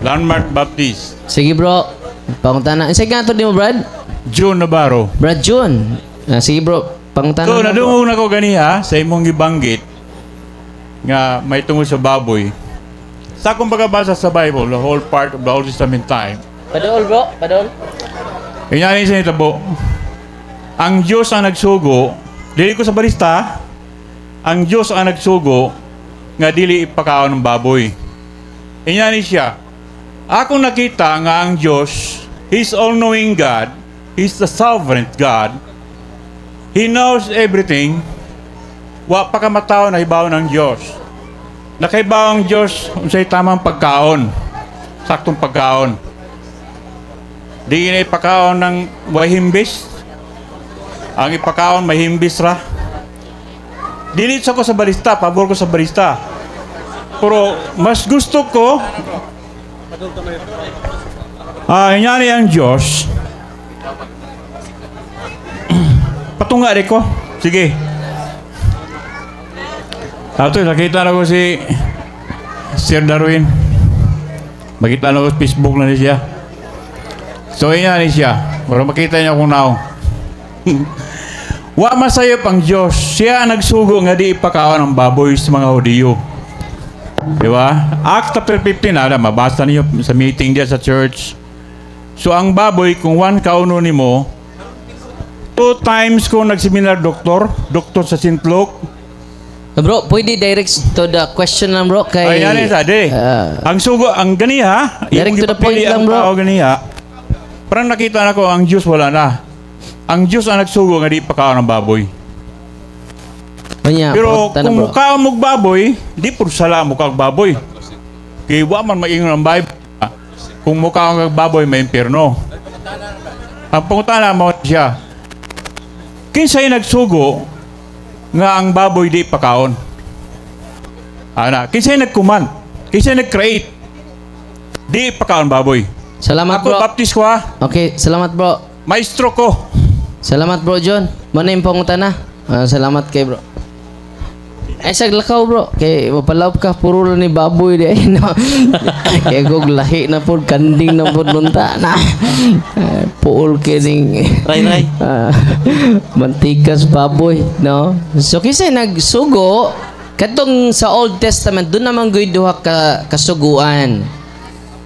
[SPEAKER 4] Landmark Baptist.
[SPEAKER 2] Sige bro, pangutana. Sige nga ito di mo Brad?
[SPEAKER 4] Joe Navarro.
[SPEAKER 2] Brad June. Sige bro, pangutana.
[SPEAKER 4] So,
[SPEAKER 2] mo, bro.
[SPEAKER 4] nadungog na ko ganiha sa imong gibanggit nga may tungkol sa baboy. Sa akong pagkabasa sa Bible, the whole part of the Old Testament time,
[SPEAKER 2] Padol bro, padol.
[SPEAKER 4] inyanin sa nitabo, ang Diyos ang nagsugo, dili ko sa barista, ang Diyos ang nagsugo nga dili ipakaon ng baboy. Inyanin siya, akong nakita nga ang Diyos, He's all-knowing God, He's the sovereign God, He knows everything, wa pa ka matao na hibaw ng Diyos. Nakaibaw ang Diyos unsay tamang pagkaon, saktong pagkaon. Di na ipakaon ng way himbis, ang ipakaon may himbis ra. Dilit ko sa barista, pabor ko sa barista. Pero mas gusto ko inyari ang Diyos. Patunga rin ko. Sige. Ato, nakita na ko si Sir Darwin. Makita na ko sa Facebook na niya. So, inyari siya. Pero makita niya kung now. Wa masayop ang Diyos. Siya ang nagsugo nga di ipakaon ang baboy sa mga Hudiyo. Di ba? Acts chapter 15 na, mabasa niyo sa meeting diya sa church. So ang baboy, kung one kauno ni mo, 2 times ko nagseminar doktor sa St. Luke.
[SPEAKER 2] Bro, pwede direct to the question lang bro. Kay,
[SPEAKER 4] Ay, yan sa di. Ang sugo, ang ganiha,
[SPEAKER 2] direct to the point lang bro.
[SPEAKER 4] Ganiha, parang nakita na ko, ang Diyos wala na. Ang Diyos ang nagsugo nga di ipakaon ng baboy.
[SPEAKER 2] Kanya,
[SPEAKER 4] Pero
[SPEAKER 2] tanong,
[SPEAKER 4] kung
[SPEAKER 2] bro.
[SPEAKER 4] mukha mo baboy, di puro sala mukha baboy. Kaya wa man maingon ang Bible. Kung mukha kang baboy, may impyerno. Ang pangutana mo siya, kinsay nagsugo nga ang baboy di pakaon? Ana, kinsay nagkuman? Kinsay nag-create? Di pakaon baboy.
[SPEAKER 2] Salamat,
[SPEAKER 4] Ako
[SPEAKER 2] bro.
[SPEAKER 4] baptist ko ha.
[SPEAKER 2] Okay, salamat, bro.
[SPEAKER 4] Maestro ko.
[SPEAKER 2] Salamat, bro John. Muna yung pangutana. Salamat kay bro. Ay, saglakaw, bro. Kay mapalap ka, puro lang ni baboy di. Ay, no. Kaya kong lahi na po, kanding na po lunta na. Puol kining.
[SPEAKER 3] Ray.
[SPEAKER 2] Mantikas baboy, no? So, kasi nagsugo, katong sa Old Testament, doon naman gawin duha kasuguan.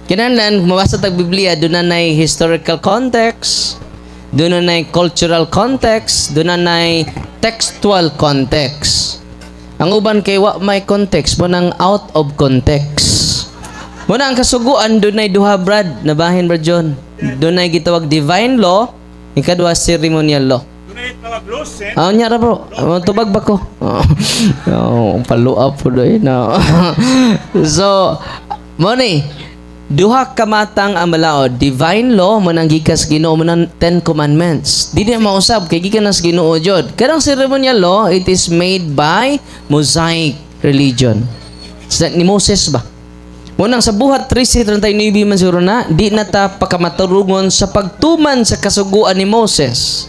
[SPEAKER 2] Kinahanglan, mabasa tag Biblia, doon na nay historical context, doon na nay cultural context, doon na nay textual context. Ang uban kay wa may context, mo nang out of context. Mo na ang kasuguan, doon nay duha, Brad, nabahin, Brad John. Doon nay gitawag divine law, ikadua ceremonial law. Nyara, bro. Tubag ba ko? Follow up po doon. No. So, mo ni, duha kamatang ang malaod. Divine law, manang gikas Ginoo, manang 10 commandments. Di na mausab, kay gikan nas Ginoo jud. Karang ceremonial law, it is made by Mosaic religion. Ni Moses ba? Munang sa buhat 13:39 man siguro na, di na ta pakamaturungon sa pagtuman sa kasuguan ni Moses.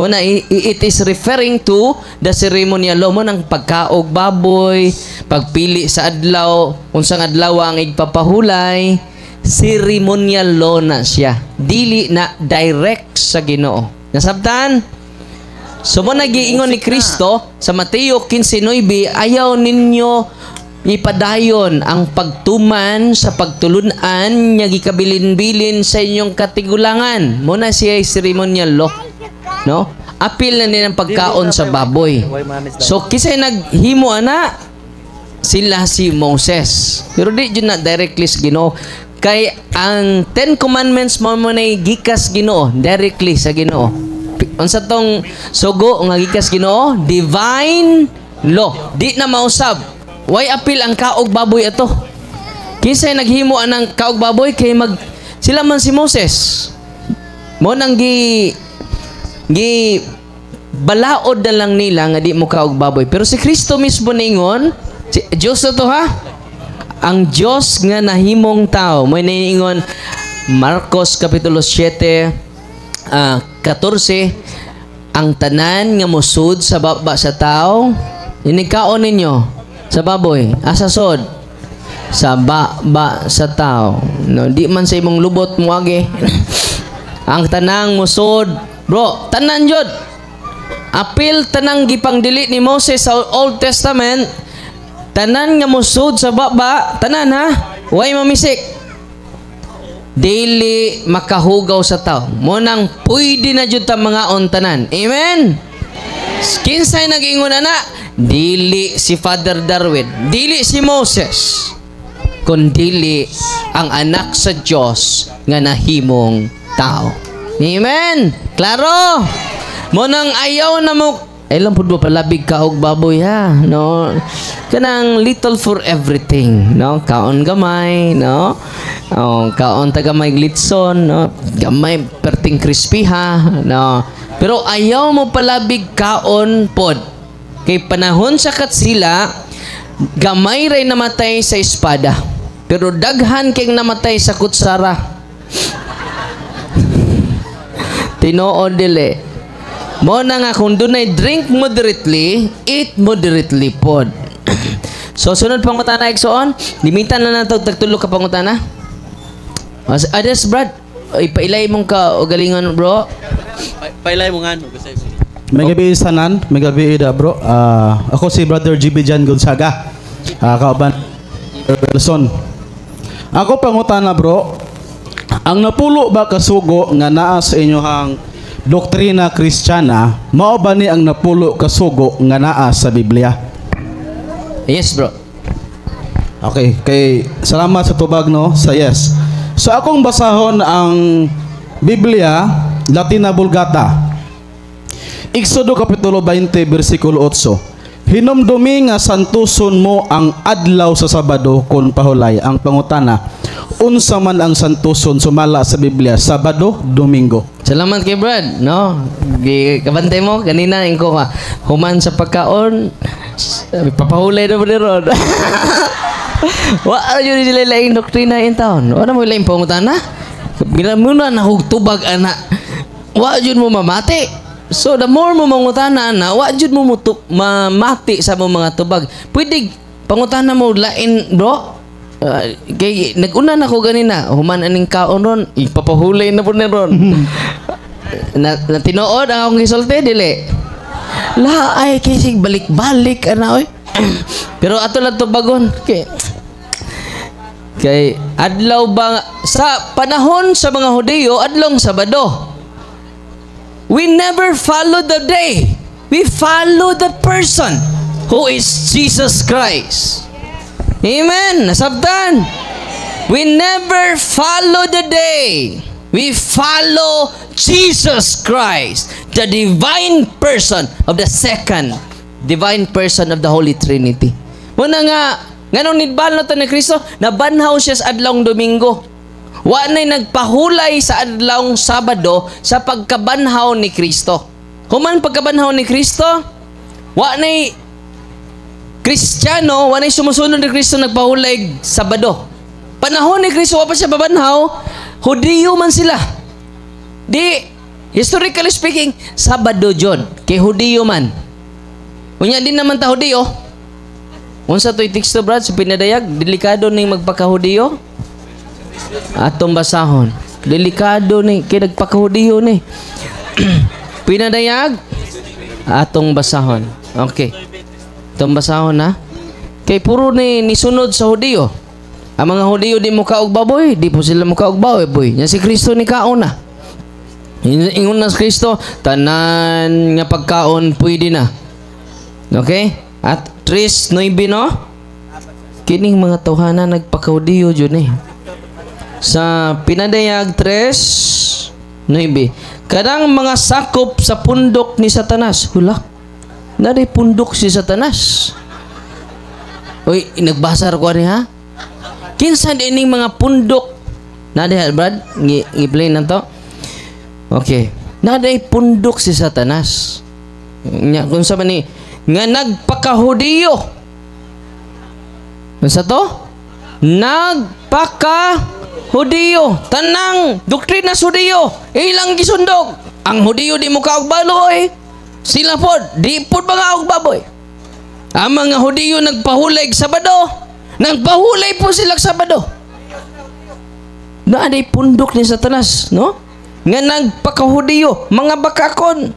[SPEAKER 2] Muna, it is referring to the ceremonial law mo ng pagkaog baboy, pagpili sa adlaw, unsang adlaw ang igpapahulay, ceremonial law na siya. Dili na direct sa Ginoo. Nasabtan? So mo nagiingon ni Kristo sa Mateo 15:9, ayaw ninyo ipadayon ang pagtuman sa pagtulunan niya gikabilin-bilin sa inyong katigulangan. Muna siya ceremonial law. No? Apil na nilang pagkaon sa baboy. So, kisay naghimo ana, sila si Moses. Pero di dyan na directly sa Ginoo. Kay ang 10 commandments mo na gikas Ginoo, directly sa Ginoo. Unsa tong sugo nga gikas Ginoo? Divine law. Di na mausab. Why apil ang kaog baboy ato? Kisay naghimo anang kaog baboy kay sila man si Moses. Mo nang balaod na lang nila nga di mo kaog baboy. Pero si Kristo mismo ningon, si Diyos na to ha, ang Diyos nga nahimong tao. May ningon Marcos Kapitulo 7 14, ang tanan nga musud sa baba sa tao, inikaon ninyo sa baboy, asasod sa baba sa tao. No, di man sa imong lubot muagi. Ang tanang musud, bro, tanan jud. Apil tanang gipangdili ni Moses sa Old Testament, tanan nga musud sa baba, tanan ha, way mamisik. Dili makahugaw sa tao. Mo nang pwede na jud ta mga tanan. Amen. Kinsay nag-ingon ana? Dili si Father Darwin, dili si Moses, kundi ang anak sa Diyos nga nahimong tao. Amen. Klaro? Mo nang ayaw na mo, ay lang po ba palabig kaog baboy ha, no? Kanang little for everything, no? Kaon gamay, no? Kaon tagamay glitson, no? Gamay perting crispy ha, no? Pero ayaw mo palabig kaon pod. Kay panahon sa katsila, gamay ray namatay sa espada. Pero daghan kay namatay sa kutsara. Tinuod dili. Mo na nga kung dunay drink moderately, eat moderately pod. So sunod pangutana igsoon, limitan na nato tagtulo ka pangutana. Others, Brad, ipailay mong ka o galingon, bro.
[SPEAKER 3] Pailay mo nga no.
[SPEAKER 5] May gabi sanan, may gabi ida bro. Ako si Brother GB Jan Gonzaga. Kauban Wilson. Ako pangutana bro, ang napulo ba kasugo nga naa sa inyohang doktrina Kristiyana, mao ba ni ang napulo kasugo nga naa sa Biblia?
[SPEAKER 2] Yes, bro.
[SPEAKER 5] Okay, kay salamat sa tubag no, sa yes. So akong basahon ang Biblia, Latina Vulgata. Exodo Kapitulo 20, versikulo 8. Hinumdumi nga santuson mo ang adlaw sa Sabado kon pahulay. Ang pangutana, unsa man ang santuson sumala sa Biblia, Sabado, Domingo?
[SPEAKER 2] Salamat kay Brad, no? Kabantay mo kanina ingko ka. Human sa pagkaon, papahulay na mo ni Ron. Wa yun sila laing doktrina in town. Wala mo laing pangutana? Binamuna na hugtubag ana. Wa yun mo mamati. So the more mo mangutana na, wa jud mo mamati sa mo mga tubag. Pwede pangutana mo lain, bro. Kay naguna na ko ganina, human aning kaon ron, ipapahulay na po ni ron. na tinuod ang akong gisulti dili. La ay kay balik-balik ana oy. Pero ato lang tubagon kay adlaw ba sa panahon sa mga Hudiyo adlaw Sabado. We never follow the day. We follow the person who is Jesus Christ. Amen. Nasabtan. We never follow the day. We follow Jesus Christ, the divine person of the second divine person of the Holy Trinity. Muna nga, nganong nidbal na to ni Kristo, nabanhaw siya sa adlawng Domingo. Wa na'y nagpahulay sa adlawng Sabado sa pagkabanhaw ni Kristo. Human pagkabanhaw ni Kristo, wa na'y Kristiyano, wa na'y sumusunod ni Kristo nagpahulay Sabado. Panahon ni Kristo, wa pa siya babanhaw, Hudiyo man sila. Di, historically speaking, Sabado John, kay Hudiyo man. Unya din naman ta Hudiyo. Unsa to'y teksto, Brad, sa pinadayag, delikado ning magpaka-Hudiyo. Atong basahon. Delikado ni, kay nagpaka-Hudiyo ni. Pinadayag, atong basahon. Okay. Atong basahon na. Kay puro ni nisunod sa Hudiyo. Ang mga Hudiyo di mo kaog baboy, di po sila mo kaog baboy. Nya si Kristo ni kauna. Ingon na si Kristo, tanan nga pagkaon pwede na. Okay? At 3:9 no? Kining mga tawhana nagpaka-Hudiyo jud eh. Sa pinadayag 3:9. Kadang mga sakop sa pundok ni Satanas. Hula. Naday pundok si Satanas. Uy, nagbasa ko ni ha? Kinsa dining mga pundok? Naday Brad, i-play na to. Okay. Naday pundok si Satanas. Nya kung sa man ni nga nagpaka-Hudiyo. Unsa to? Nagpaka-Hudiyo. Tanang doktrina sa Hudiyo ilang gisundog. Ang Hudiyo di mo kaog baloy. Sila pod di pod mga og baboy. Ang mga Hudiyo nagpahulay Sabado. Nagpahulay po sila Sabado. Naaday pundok ni Satanas, no? Nga nagpaka-Hudiyo, mga bakakon.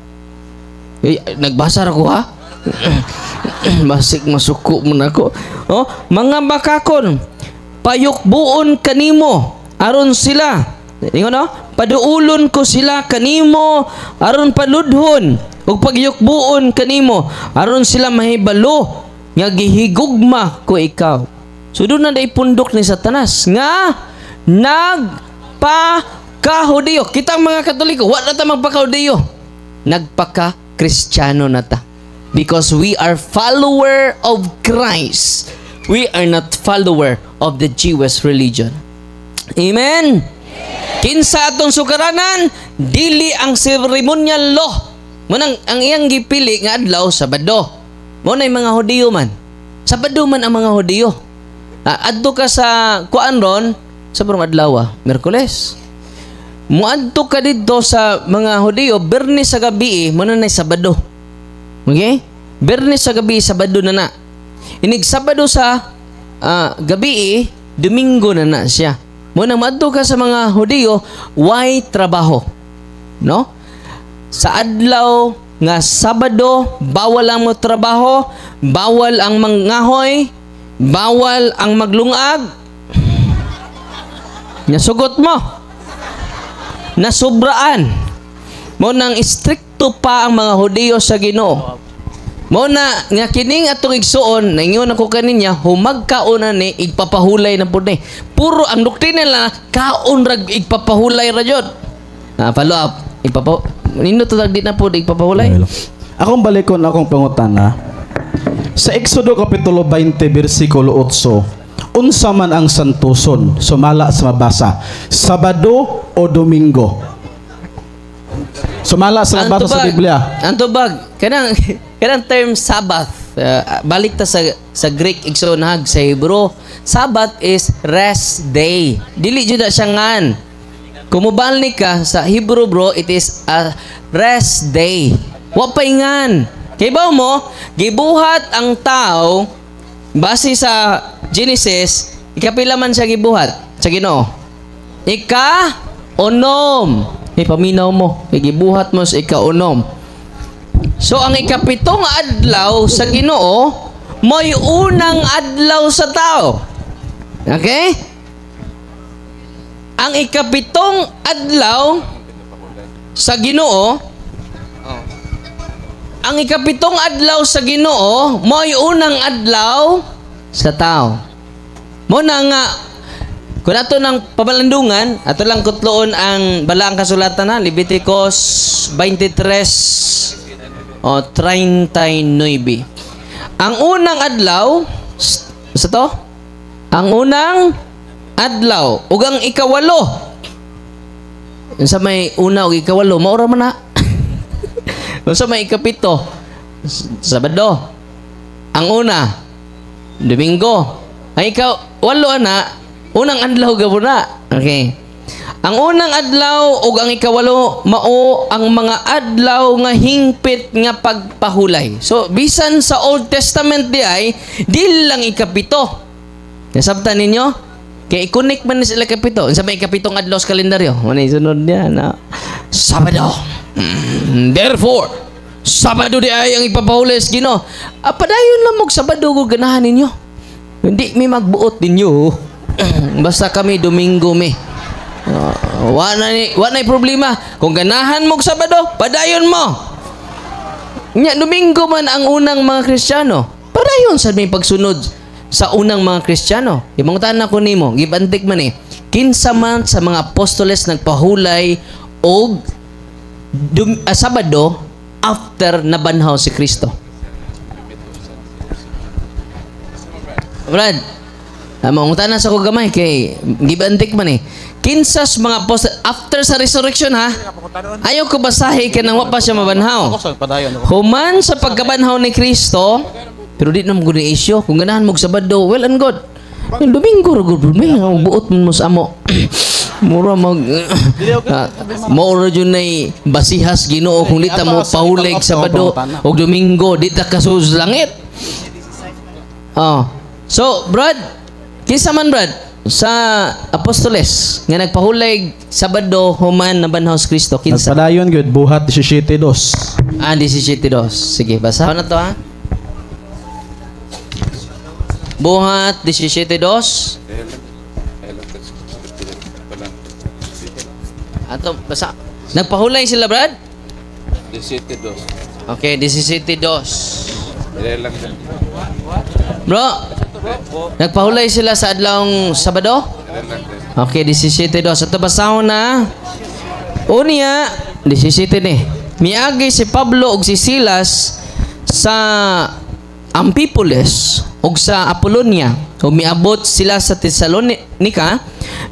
[SPEAKER 2] Nagbasa ako ha? Basik masuko mo na ako. Oh, mga bakakon, payukbuon kanimo aron sila. Ingon no? Paduulon ko sila kanimo aron paludhon ug pagyukbuon kanimo aron sila mahibalo nga gihigugma ko ikaw. So doon na day pundok ni Satanas nga nagpaka-Hudiyo. Kitang mga Katoliko, wa na ta magpaka-Hudiyo. Nagpaka-Kristiyano na ta. Because we are follower of Christ. We are not follower of the Jewish religion. Amen? Kinsa atong sukaranan, dili ang ceremonial law. Munang ang iyang gipili nga adlaw Sabado. Mo na mga Hudiyo man. Sabado man ang mga Hudiyo. Adto ka sa kuan ron sa parang adlaw, Miyerkules. Muadto ka dito sa mga Hudiyo, Biyernes sa gabi, mo na Sabado. Okay? Biyernes sa gabi, Sabado na. Inig Sabado sa gabi, Domingo na siya. Mo na maadto ka sa mga Hudiyo, why trabaho? No? Sa adlaw nga Sabado, bawal ang mo trabaho, bawal ang mangahoy, bawal ang maglungag. Nasugot mo. Nasubraan. Mo nang istrikto pa ang mga Hudiyo sa Ginoo. Mo na nga kining atong igsuon, naingon ako kaninya, humagkaon ni igpapahulay na pud ni. Puro ang doktrina la kaon rag igpapahulay ra jud. Follow up. Nino to di na pud igpapahulay.
[SPEAKER 5] Akong balikon akong pangutana. Sa Exodo Kapitulo 20, versikulo 8, unsa man ang santuson, sumala sa mabasa, Sabado o Domingo? Sumala sa mabasa sa Biblia.
[SPEAKER 2] Ang tubag, kanang term Sabbath, balik ta sa Greek igsonhag sa Hebrew. Sabbath is rest day. Dili jud na siya ngan. Kumubalik ka sa Hebrew, bro, it is a rest day. Wa paingan. Kay ba mo, gibuhat ang tao base sa Genesis, ikapila man siya gibuhat sa Ginoo. Ika-unom. Paminaw mo, gibuhat mo sa ika-unom. So ang ikapitong adlaw sa Ginoo, mo'y unang adlaw sa tao. Okay? Ang ikapitong adlaw sa Ginoo, ang ikapitong adlaw sa Ginoo, mo'y unang adlaw sa tao. Mo na nga, kung ato ng pabalandungan, ato lang kutloon ang balaang kasulatan na, Leviticus 23 o 39. Ang unang adlaw, sa to? Ang unang adlaw, ug ang ikawalo. Sa may una ug ikawalo, maura man na. Sa may ikapito, Sabado. Ang una, Domingo. Ang ikawalo na, unang adlaw gabuna. Okay. Ang unang adlaw ug ang ikawalo mao ang mga adlaw nga hingpit nga pagpahulay. So bisan sa Old Testament di ay dili lang ikapito. Nasabtan ninyo? Kay ikonik man ni sila kapito. Sa may ikapitong adlaw sa kalendaryo. Ano sunod niya na Sabado. Therefore, Sabado di ay ang ipapahulay sa Ginoo. Padayon lang mo Sabado ko ganahan ninyo. Hindi mi magbuot ninyo. Basta kami Domingo mi. Wala problema. Kung ganahan mo Sabado, padayon mo. Nya Domingo man ang unang mga Kristiyano. Padayon sa may pagsunod sa unang mga Kristiyano. Imangutan na ko nimo, gibantik man kinsa man sa mga apostoles nagpahulay og Sabado after nabanhaw si Kristo. Brad, maungutan na sa ko gamay kay gibantik man kinsas mga apostol after sa resurrection ha. Ayaw ko basahi kay nang wa pa siya mabanhaw. Human sa pagkabanhaw ni Kristo, pero di na mo gud issue kung ganahan mo Sabado, well and good. Yung Domingo ra gud may buot mo sa amo. Mura mag mura jud nay basihas Ginoo kung di ta mo pahulig Sabado ug Domingo di ta kasus langit. So, Brad, kinsa man Brad sa apostoles nga nagpahulay Sabado human nabanhaw si Kristo kinsa?
[SPEAKER 5] Nagpadayon gyud buhat 17:2.
[SPEAKER 2] 17:2. Sige, basahan na to ha. Buhat 17:2. Ato basa. Nagpahulay sila, Brad?
[SPEAKER 3] 17:2.
[SPEAKER 2] Okay, 17:2. Bro, nagpahulay sila sa adlawng Sabado? Okay, 17:2. Ato basahon na. Unya, 17 ni. Miagi si Pablo ug si Silas sa Ampipolis ug sa Apolonia. Ug miabot sila sa Tesalonica.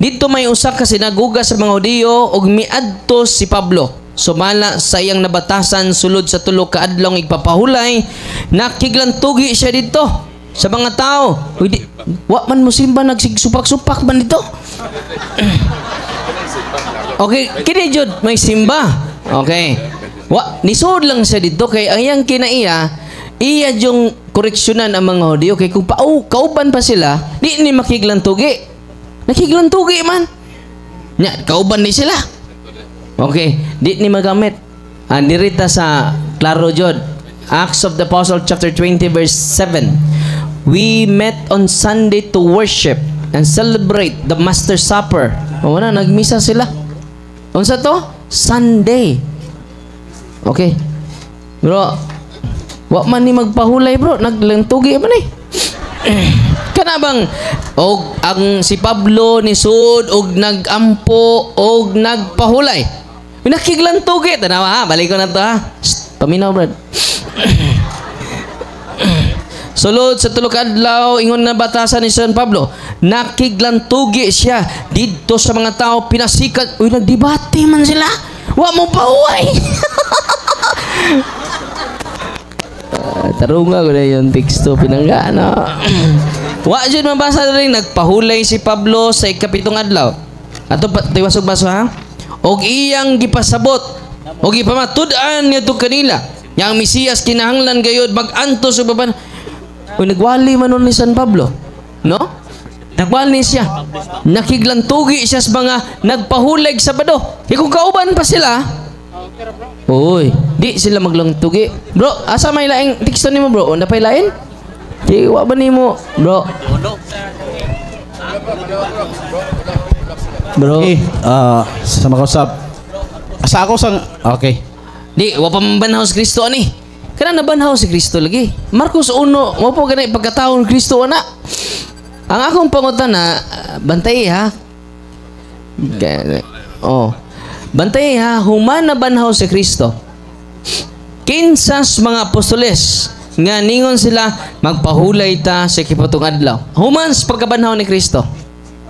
[SPEAKER 2] Dito may usa ka sinagoga sa mga Hudiyo ug miadto si Pablo. Sumala sa iyang nabatasan sulod sa tulo ka adlaw igpapahulay, nakiglantugi siya dito sa mga tao. Uy, wa man mo simba nagsigsupak-supak man dito. Okay, kini jud may simba. Okay. Nisod lang siya dito kay ang iyang kinaiya, iya yung koreksyonan ang mga Hudiyo kay kung kauban pa sila, di ni makiglantugi. Nakiglantugi man. Nya, kauban ni sila. Okay, di ni magamit. Dirita sa klaro jud. Acts of the Apostle chapter 20 verse 7. We met on Sunday to worship and celebrate the Master Supper. Wala, nagmisa sila. Unsa to? Sunday. Okay. Bro, wa man ni magpahulay bro, naglantugi man Kana bang og ang si Pablo ni sud og nagampo og nagpahulay. Nakiglantugi tanawa ha, balik ko na to ha. Paminaw brad. Sulod sa tulo ka adlaw ingon na batasan ni San Pablo, nakiglantugi siya didto sa mga tao, pinasikat. Uy, nagdebate man sila. Wa mo pauway. Tarunga ko na yung teksto pinangga, no? Wa dyan mabasa na rin, nagpahulay si Pablo sa ikapitong adlaw. Ato tiwasog baso ha? Og iyang gipasabot, og ipamatud-an niya to kanila. Yang Mesiyas kinahanglan gayod mag-antos sa baban. Uy, nagwali man nun ni San Pablo. No? Nagwali siya. Nakiglantugi siya sa mga nagpahulag Sabado. E kung kauban pa sila, uy, di sila maglangtugi. Bro, asa may laing teksto nimo bro? Onda pay lain? Di wa ba nimo, bro? Bro.
[SPEAKER 5] Okay, sa makausap. Asa ako sang okay.
[SPEAKER 2] Di wa pa mabanhaw si Kristo ani. Kana nabanhaw si Kristo lagi. Marcos 1, mo po ganay pagkatao ni Kristo ana. Ang akong pangutana, bantay ha. Oh. Bantay ha, human na banhaw si Kristo. Kinsas mga apostoles nga ningon sila magpahulay ta sa ikapitong adlaw. Human sa pagkabanhaw ni Kristo.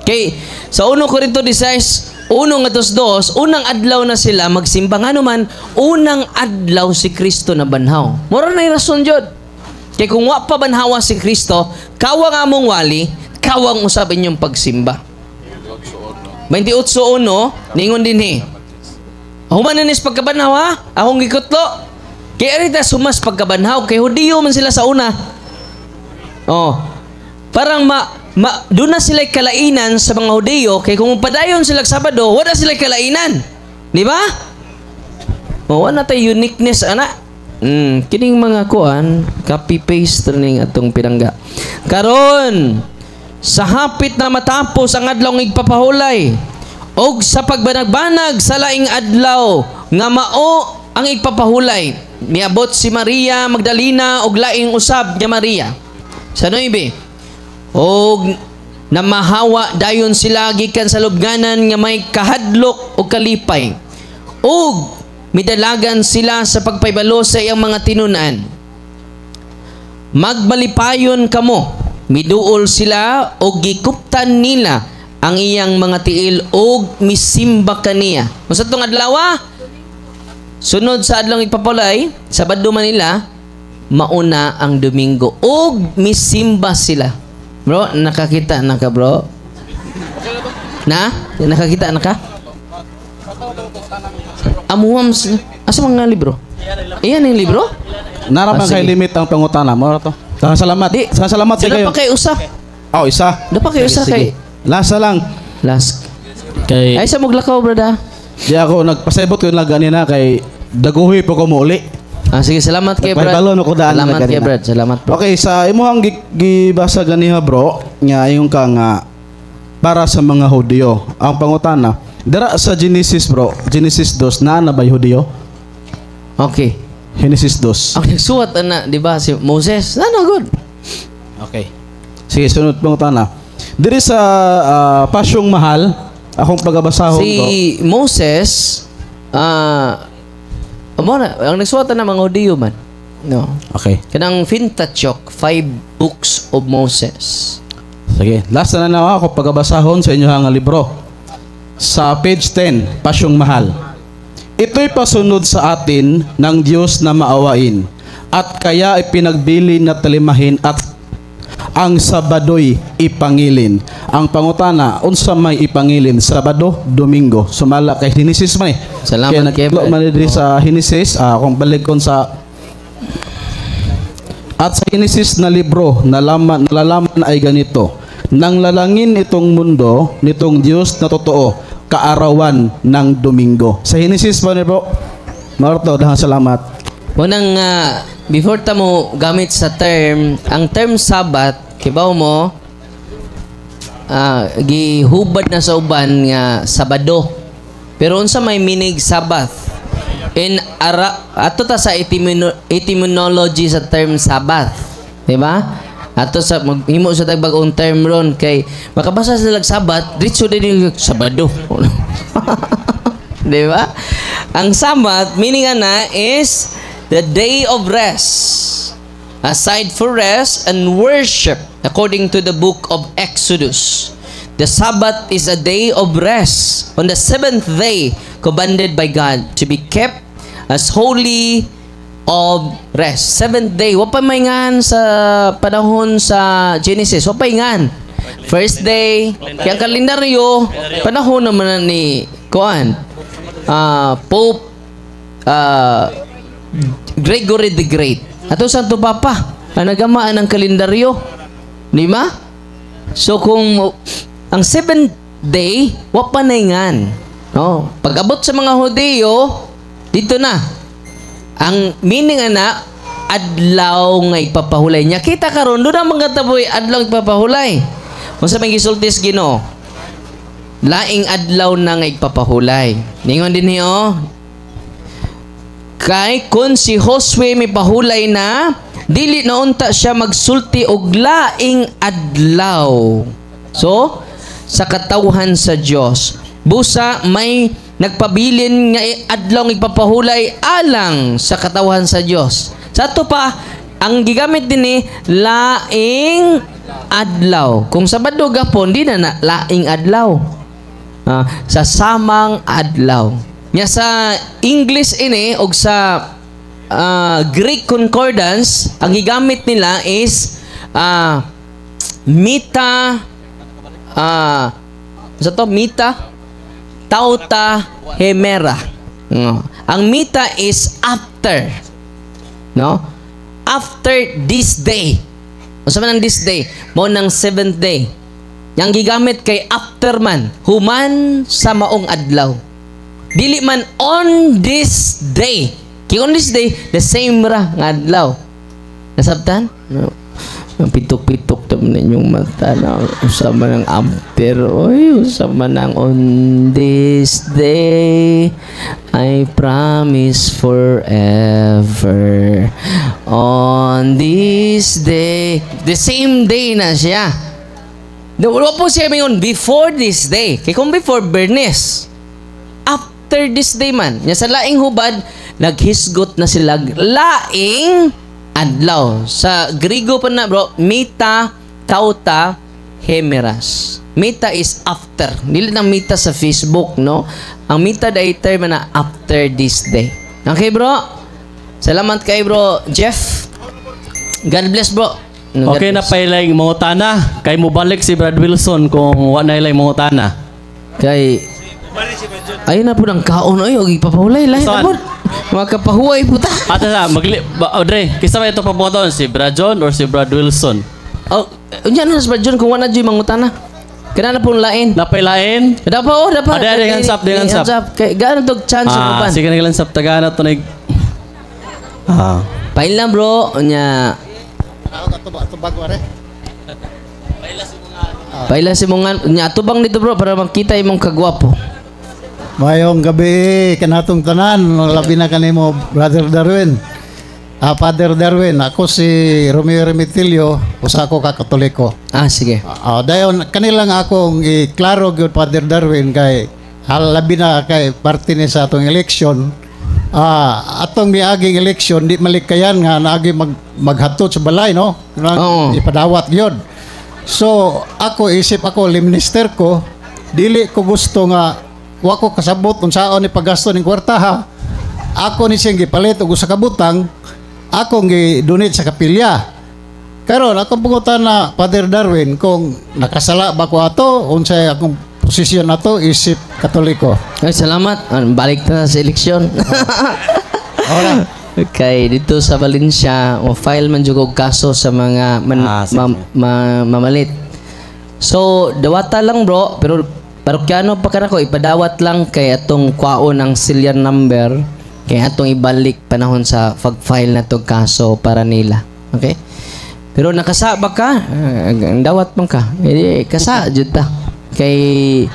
[SPEAKER 2] Kay sa 1 Corinto 16, 1-2, unang adlaw na sila magsimba nga naman, unang adlaw si Kristo na banhaw. Mura na yung rason jud. Kay kung wa pa banhawa si Kristo, kawang among wali, kawang usab inyong pagsimba. 28:1 ningon dinhi. Human na nis pagkabanhaw ha? Akong gikutlo. Kaya rita sumas pagkabanhaw. Kay Hudiyo man sila sa una. Oh. Parang doon na sila kalainan sa mga Hudiyo. Kaya kung padayon sila Sabado, wala sila kalainan. Di ba? Oh, wala tayo uniqueness, anak. Kining mga kuan, copy-paste ning atong pinangga. Karon, sa hapit na matapos ang adlaw ng igpapahulay, og sa pagbanag-banag sa laing adlaw nga mao ang igpapahulay, miabot si Maria Magdalena og laing usab nga Maria. Sa 9, og namahawa dayon sila gikan sa lubnganan nga may kahadlok o kalipay. Og midalagan sila sa pagpaybalo sa iyang mga tinunan. Magbalipayon kamo, miduol sila og gikuptan nila ang iyang mga tiil og misimba kaniya. Unsa tong adlaw? Sunod sa adlaw igpapulay, Sabado man nila, mauna ang Domingo og misimba sila. Bro, nakakita na ka, bro? Na? Nakakita na ka? Amuham asa mga libro? Iyan yung libro?
[SPEAKER 5] Narapan kay limit ang pangutana mo to. Salamat. Salamat sa kayo.
[SPEAKER 2] Dala pa kay usa.
[SPEAKER 5] Oh, isa.
[SPEAKER 2] Dala pa kay usa kay
[SPEAKER 5] Lasa lang.
[SPEAKER 2] last.
[SPEAKER 5] Kay
[SPEAKER 2] Ay sa muglakaw, brada.
[SPEAKER 5] di ako nagpasabot ko lang ganina kay daguhi po ko muli.
[SPEAKER 2] Sige, salamat kay Brad.
[SPEAKER 5] Nagpahibalo na ko daan na
[SPEAKER 2] Salamat kay
[SPEAKER 5] ganina.
[SPEAKER 2] Brad. Salamat, bro.
[SPEAKER 5] Okay, sa imuhang gibasa ganiha bro, nga yung ka nga para sa mga Hudiyo. Ang pangutana, dira sa Genesis bro, Genesis 2 na ba Hudiyo?
[SPEAKER 2] Okay.
[SPEAKER 5] Genesis 2.
[SPEAKER 2] Ang nagsuwat na, di ba, si Moses? Ano, good.
[SPEAKER 5] Okay. Sige, sunod pangutana. Diri sa Pasyong Mahal, akong pagabasahon ko.
[SPEAKER 2] Si Moses, ang nagsuwat na mga Hudiyo man. No.
[SPEAKER 5] Okay.
[SPEAKER 2] Kanang Pentateuch, 5 books of Moses.
[SPEAKER 5] Sige, last na ako pagabasahon sa inyo nga libro. Sa page 10, Pasyong Mahal. Ito'y pasunod sa atin ng Diyos na maawain at kaya ipinagbili na talimahin at ang Sabado'y ipangilin. Ang pangutana, unsa may ipangilin? Sabado, Domingo. Sumala kay Genesis man eh.
[SPEAKER 2] Salamat
[SPEAKER 5] kaya
[SPEAKER 2] kay
[SPEAKER 5] nagtlo man diri sa Genesis, kung balik kon sa at sa Genesis na libro, nalalaman ay ganito. Nang lalangin itong mundo, nitong Diyos na totoo, kaarawan ng Domingo. Sa Genesis pa niyo po, Marto, dahang salamat.
[SPEAKER 2] Unang, before ta mo gamit sa term, ang term Sabat, kibaw mo, gihubad na sa uban nga Sabado. Pero unsa may minig Sabbath? Ato ta sa etymology sa term Sabbath. Diba? Ato sa maghimo sa tagbag-ong term ron kay makabasa sa Sabat, diretso din yung Sabado. Diba? Ang Sabat, meaning na is the day of rest. aside for rest and worship according to the book of Exodus. The Sabbath is a day of rest. On the seventh day, commanded by God to be kept as holy of rest. Seventh day. Wapay maingan sa panahon sa Genesis. Wapay maingan. First day. Kaya ang kalendaryo, panahon naman ni Pope Gregory the Great. Ato Santo Papa, ang nagamaan ng kalendaryo. Di ba? So kung ang seventh day, wapanayngan. No? Pag-abot sa mga Hudyo, dito na. Ang meaning na, adlaw nga ipapahulay niya. Kita karon doon ang mga taboy, adlaw ipapahulay. Kung sa mga gisultis Ginoo, laing adlaw na nga ipapahulay. Ningon din niyo, kay kung si Josue may pahulay na, dili na unta siya magsulti og laing adlaw. So, sa katawhan sa Dios, busa may nagpabilin nga adlaw ng ipapahulay alang sa katawhan sa Dios. Sa ato pa, ang gigamit din ni laing adlaw. Kung Sabado gapon, di na laing adlaw. Sa samang adlaw. Nya sa English ini og sa Greek concordance, ang gigamit nila is mita mita tauta hemera. Ang mita is after. No? After this day. Unsa man ang this day? Mo nang seventh day. Yang gigamit kay after man, human sa maong adlaw. Dili man on this day. Kay on this day, the same ra nga adlaw. Nasabtan? No. Ang pitok-pitok naman ninyong mata na usama ng after. Oy, usama ng on this day, I promise forever. On this day, the same day na siya. Wala po siya ngayon, before this day. Kaya kung before, Bernes. After this day man. Nya sa laing hubad, naghisgot na sila laing adlaw. Sa Grigo pa na bro, mita tauta hemeras. Mita is after. Dili na mita sa Facebook, no? Ang mita day term na after this day. Okay bro? Salamat kay bro Jeff. God bless bro.
[SPEAKER 5] Okay na pailay mo tana. Kay mo balik si Brad Wilson kung wa na ilay mo tana.
[SPEAKER 2] Kay ayun na po ng kaon ay og ipapahulay lahi na po. Makapahuway po ta.
[SPEAKER 5] Ata sa Audrey, kisa ba ito paputon si Brad John or si Brad Wilson?
[SPEAKER 2] Oh, unya na sa Brad John kung wa na joy mangutana. Kana na pong lain.
[SPEAKER 5] Napay lain?
[SPEAKER 2] Dapat dapat.
[SPEAKER 5] Ada hands up, hands up.
[SPEAKER 2] Kay gaano tog chance mo ban.
[SPEAKER 5] Sige nang hands up tagana to nig.
[SPEAKER 2] Pail na bro, unya. Paila si mongan nya atubang dito bro para makita imong kagwapo.
[SPEAKER 6] Mayong gabi kanatong tanan, labi na kanimo Brother Darwin. Father Darwin, ako si Romeo Remitilio, usa ko ka Katoliko.
[SPEAKER 2] Sige.
[SPEAKER 6] Dayon kanilang akong iklaro gyud Father Darwin kay labi na kay parte ni sa atong election. Atong miaging election di malikayan nga naagi maghatod sa balay no. Ipadawat gyud. So ako isip ako minister ko dili ko gusto nga wa ko kasabot unsaon ni paggasto ning kwarta ha. Ako ni siyang gipalit og usa ka butang akong gi-donate sa kapilya. Karon akong pungutan na Father Darwin kung nakasala ba ko ato unsay akong posisyon nato isip Katoliko.
[SPEAKER 2] Ay salamat. Balik na sa eleksyon.
[SPEAKER 6] Ora.
[SPEAKER 2] Okay, dito sa Valencia, file man jud og kaso sa mga mamalit. So, dawata lang bro, pero parokyano pa kanako ipadawat lang kay atong kwaon ng serial number kay atong ibalik panahon sa pag-file na tong kaso para nila. Okay? Pero nakasa ba ka? Dawat man ka. Kasa jud ta. Kay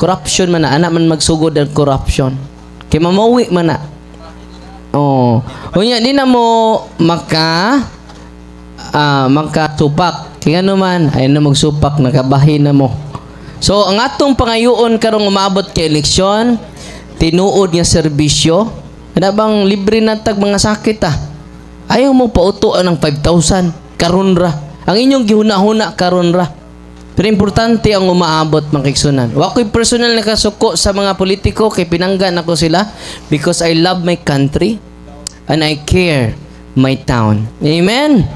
[SPEAKER 2] corruption man na anak man magsugod ng corruption. Kay mamawi man na. Unya di na mo makatupak. Kaya naman ay na magsupak nakabahin na mo. So ang atong pangayoon karong umabot kay eleksyon, tinuod nga serbisyo. Kada bang libre na tag mga sakit Ayaw mo pautuan ng 5,000 karon ra. Ang inyong gihuna-huna karon ra. Pero importante ang umaabot mga kaigsunan. Wa ko'y personal na kasuko sa mga politiko kay pinanggan ako sila because I love my country and I care my town. Amen.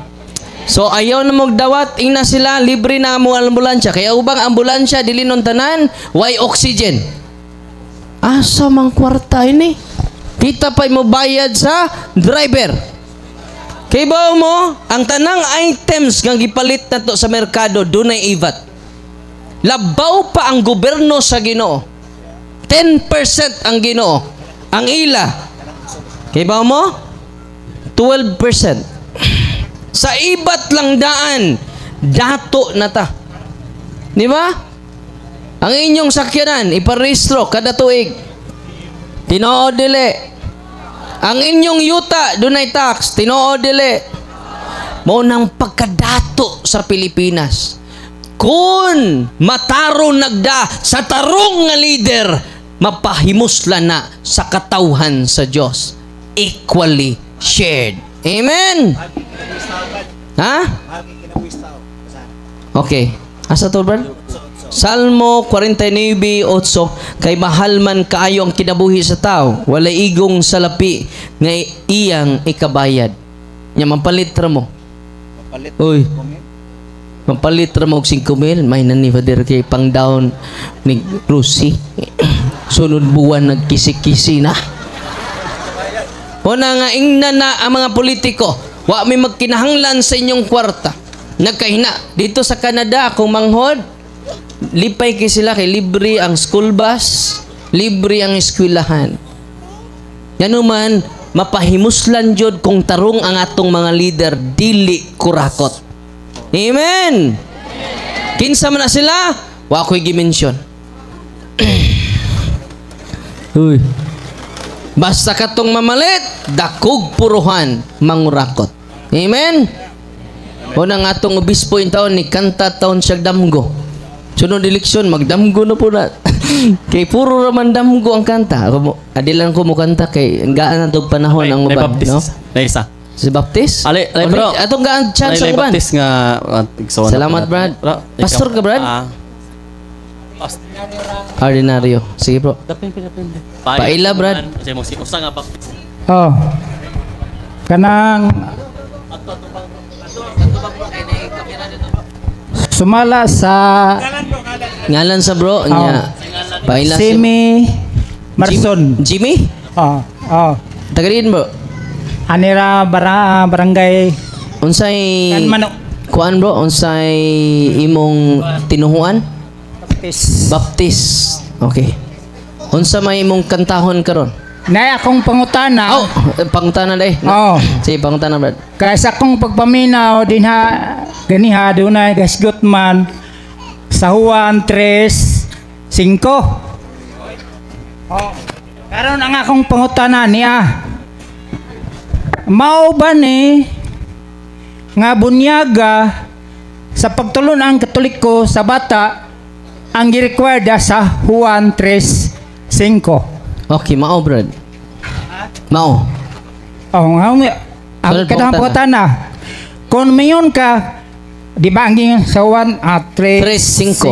[SPEAKER 2] So ayaw na magdawat ina sila libre na mo ambulansya. Kaya ubang ambulansya dili nun tanan, why oxygen? Asa mang kwarta ini? Kita pa mo bayad sa driver. Kay ba mo, ang tanang items nga gipalit na to sa merkado, dunay IVAT. Labaw pa ang gobyerno sa Ginoo. 10% ang Ginoo. Ang ila. Kay ba mo? 12%. Sa ibat lang daan, dato na ta. Di ba? Ang inyong sakyanan, iparehistro kada tuig. Tinoo dili. Ang inyong yuta, dunay tax, tinoo dili. Mao nang pagkadato sa Pilipinas. Kung mataro nagda sa tarong nga leader, mapahimuslan na sa katawhan sa Dios. Equally shared. Amen. Ha? Okay. Asa to, Brad? Salmo 49:8 kay mahal man kaayo ang kinabuhi sa tao, walay igong salapi nga iyang ikabayad. Nya mampalit ra mo. Uy. Mampalit ra mo og 5,000, may nani Father kay pang down ni Lucy. Sunod buwan nagkisi-kisi na. Una nga ingna na ang mga politiko, wa may magkinahanglan sa inyong kwarta. Nagkahina dito sa Canada kung manghod, lipay kay sila kay libre ang school bus, libre ang eskwelahan. Yan man, mapahimuslan jud kung tarong ang atong mga leader, dili kurakot. Amen! Kinsa man na sila, wa ko'y gimension. Uy. Basta katong mamalit, dakog puruhan, mangurakot. Amen? O nang atong obispo yung taon, ni kanta taon siya damgo. Sunod eleksyon, magdamgo na po na. Kay puro raman damgo ang kanta. Adilan ko mo kanta kay gaan na itong panahon ang uban. No?
[SPEAKER 7] Na isa.
[SPEAKER 2] Si Baptist?
[SPEAKER 7] Ali, bro.
[SPEAKER 2] Atong gaan chance ang uban.
[SPEAKER 7] Baptist nga.
[SPEAKER 2] Salamat, Brad. Pastor ka, Brad? Ordinaryo. Sige, bro. Paila, Brad.
[SPEAKER 7] Usa nga Baptist.
[SPEAKER 1] Oh. Kanang sumala sa
[SPEAKER 2] Ngalan sa bro niya. Paila si
[SPEAKER 1] Simi Marson.
[SPEAKER 2] Jimmy?
[SPEAKER 1] Oh.
[SPEAKER 2] Taga rin, bro.
[SPEAKER 1] Anira barangay
[SPEAKER 2] Unsay
[SPEAKER 1] Kanmano.
[SPEAKER 2] kuan, bro? Unsay imong tinuhuan? Baptist. Okay. Unsa may imong kantahon karon?
[SPEAKER 1] Nay akong pangutana.
[SPEAKER 2] Oh, pangutana day.
[SPEAKER 1] Oh.
[SPEAKER 2] Sige, pangutana, Brad.
[SPEAKER 1] Kaysa akong pagpaminaw din ha ganiha dunay gasgot man sa Juan 3:5. Oh. Karon ang akong pangutana niya. Mao ba ni nga bunyaga sa pagtulon ang Katoliko sa bata ang girekwirda sa Juan 3:5?
[SPEAKER 2] Okay, mao, Brad. Mao.
[SPEAKER 1] Oh, ang
[SPEAKER 2] Sunod
[SPEAKER 1] kadang pangutana. Kung mayon ka, di ba ang gingan sa
[SPEAKER 2] 3:5.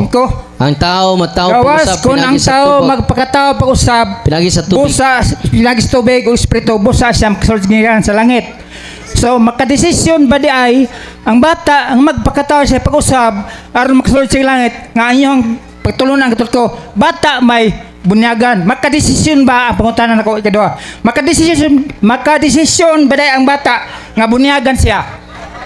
[SPEAKER 2] Ang tao matao
[SPEAKER 1] gawas
[SPEAKER 2] pag-usap,
[SPEAKER 1] kung ang
[SPEAKER 2] pinagi sa
[SPEAKER 1] tao
[SPEAKER 2] tubig.
[SPEAKER 1] magpakatao pag-usap,
[SPEAKER 2] Pinagi sa tubig.
[SPEAKER 1] pinagi sa tubig o espiritu, busa siyang kasulgiran sa langit. So, makadesisyon ba di ay ang bata, ang magpakatao siya pag-usap, aron makasulod sa langit, nga inyong pagtulunan ang Katoliko, bata may bunyagan. Makadesisyon ba ang pangutanan ako ikadua? Makadesisyon ba di ang bata nga bunyagan siya?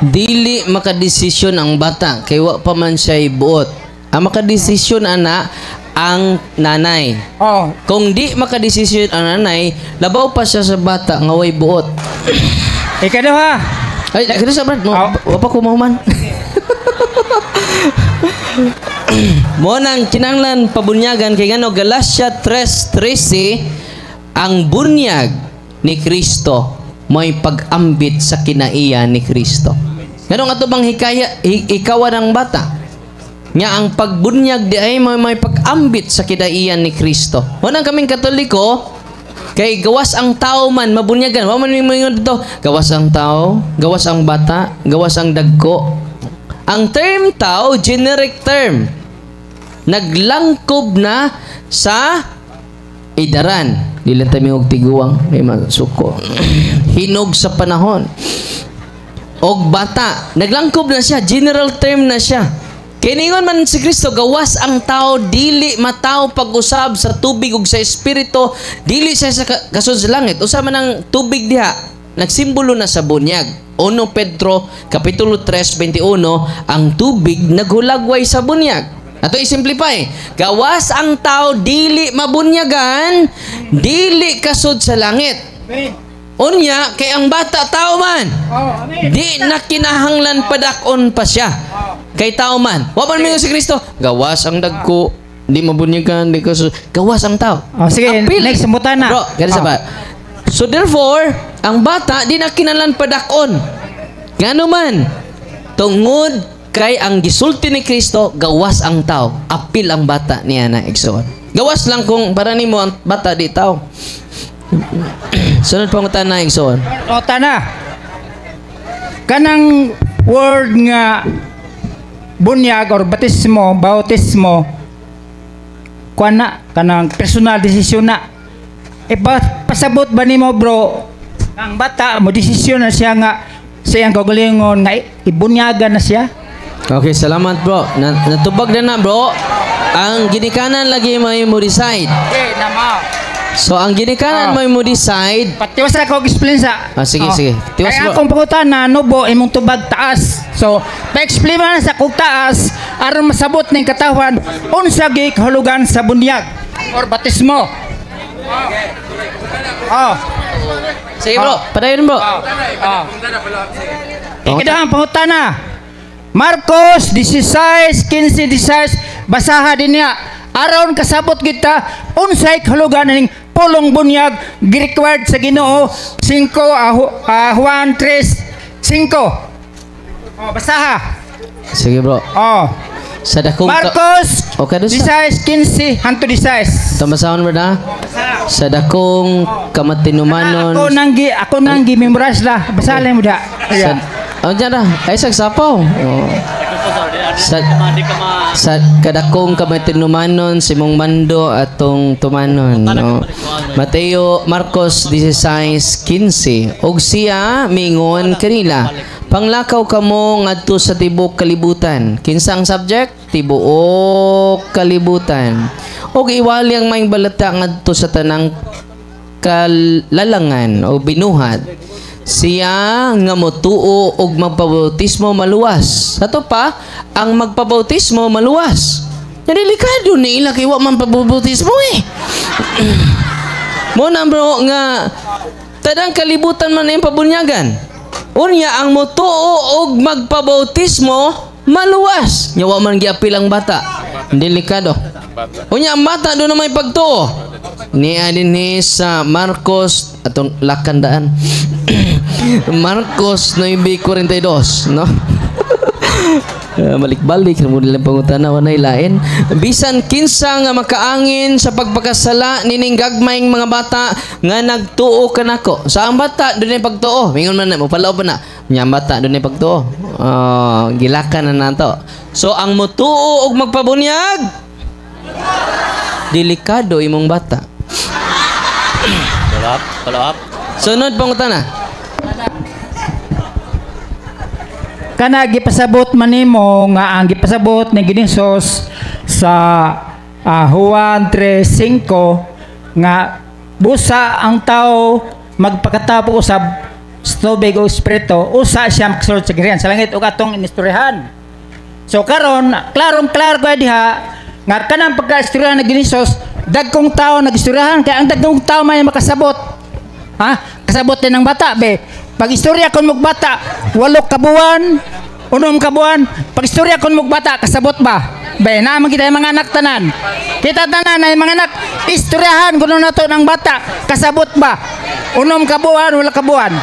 [SPEAKER 2] Dili makadesisyon ang bata kay wa pa man siya buot. Ang makadesisyon ana ang nanay.
[SPEAKER 1] Oh,
[SPEAKER 2] Kung di makadesisyon ang nanay, labaw pa siya sa bata nga way buot.
[SPEAKER 1] ikaduha.
[SPEAKER 2] Ay, kaya sa Brad,
[SPEAKER 1] Oh.
[SPEAKER 2] wa pa ko mahuman. Mo nang kinanglan pabunyagan kay ngano Galatia 3:13 ang bunyag ni Kristo may pag-ambit sa kinaiya ni Kristo. Ngano nga to bang ikawan ng bata? Nga ang pagbunyag di ay may pag-ambit sa kinaiya ni Kristo. Mo nang kaming Katoliko Kay gawas ang tao man mabunyagan. Wa man mingon dito, gawas ang tao, gawas ang bata, gawas ang dagko. Ang term tao, generic term. Naglangkob na sa idaran. Dili ta mi og tiguang kay masuko. Hinog sa panahon. Og bata, naglangkob na siya, general term na siya. Kay ningon man si Kristo, gawas ang tao, dili mataw pag-usab sa tubig ug sa espiritu, dili siya sa kasud sa langit. Usa man ang tubig diha, nagsimbolo na sa bunyag. 1 Pedro kapitulo 3:21, ang tubig naghulagway sa bunyag. Ato i-simplify. Gawas ang tao, dili mabunyagan, dili kasud sa langit. Unya, kay ang bata tao man. Di na kinahanglan padakon pa siya. Kay tao man. Wa man mingon si Kristo, gawas ang dagko, di mabunyagan, di kasud. Gawas ang tao.
[SPEAKER 7] Sige,
[SPEAKER 2] Apil.
[SPEAKER 7] next muta na.
[SPEAKER 2] Bro, ganun sa ba? So therefore, ang bata di na kinahanglan padakon. Ngano man, tungod kay ang gisulti ni Kristo, gawas ang tao. Apil ang bata niya na igsoon. Gawas lang kung para nimo ang bata di tao. Sunod pangutan na igsoon.
[SPEAKER 7] Muta na. Kanang word nga bunyag or bautismo, kuana kanang personal decision na. Pasabot ba nimo bro? Ang bata mo desisyon na siya nga sa iyang kagalingon nga ibunyagan na siya.
[SPEAKER 2] Okay, salamat bro. Natubag na bro. Ang ginikanan lagi mo decide.
[SPEAKER 7] Okay, nama.
[SPEAKER 2] So ang ginikanan mo decide.
[SPEAKER 7] Patiwas ra ko explain sa.
[SPEAKER 2] Sige, sige. Tiwas
[SPEAKER 7] Kaya
[SPEAKER 2] bro.
[SPEAKER 7] akong pangutan na nubo imong tubag taas. So, pa-explain man sa kung taas aron masabot ning katawan unsa gi kahulugan sa bunyag or batismo.
[SPEAKER 2] Sige bro, padayon bro.
[SPEAKER 7] Ikadahang pangutana. Marcos 16:15 basaha din niya. Aron kasabot kita unsay kahulugan ning pulong bunyag gi-required sa Ginoo 5 Juan 3:5. Basaha.
[SPEAKER 2] Sige bro. Sa dakong
[SPEAKER 7] Marcos
[SPEAKER 2] Okay, doon
[SPEAKER 7] 16:15 hangtod 16.
[SPEAKER 2] Tamasahon bro na. Sa dakong kamatinumanon.
[SPEAKER 7] Ako nang gi-memorize la. Basahin mo da.
[SPEAKER 2] Diyan na. Ay, sagsapaw. Sa kadakong kamatinumanon, simong mando atong tumanon. No? Marcos 16:15. Og siya mingon kanila, panglakaw kamo ngadto sa tibok kalibutan. Kinsang subject? Tibuok kalibutan. Og iwali ang maing balata ngadto sa tanang kalalangan o binuhat. Siya nga motuo og magpabautismo maluwas. Ato pa, ang magpabautismo maluwas. Delikado ni ila kay wa man pabautismo eh. Mo na bro nga tadang kalibutan man yung pabunyagan. Unya ang motuo og magpabautismo maluwas. Nya wa man giapil ang bata. Delikado. Unya ang bata do na may pagtuo. Ni adin sa Marcos atong lakandaan. Marcos 9:42, no? Balik-balik mo nilang pangutana wanay lain. Bisan kinsa nga makaangin sa pagpakasala nining gagmayng mga bata nga nagtuo kanako. Sa ang bata dunay pagtuo. Mingon man mo palaw pa na. Nya bata dunay pagtuo. Gilakan na nato. So ang motuo og magpabunyag delikado imong bata. Follow up. Sunod pangutana.
[SPEAKER 7] Kana gipasabot man nimo nga ang gipasabot ni Ginisos sa Juan 3:5 nga busa ang tao magpakatapo usab sa tubig o espiritu, usa siya makasulod sa girihan sa langit ug atong inistoryahan. So karon klaro diha nga kanang pagkaistoryahan ni Ginisos dagkong tao nagistoryahan kay ang dagkong tao may makasabot. Kasabot din ng bata be. Pag istorya kon mog bata 8 kabuan, 6 kabuan, pag istorya kon mog bata kasabot ba? Be na man kita mga anak tanan. Kita tanan ay mga anak istoryahan kuno nato ng bata kasabot ba? 6 kabuan, 8 kabuan.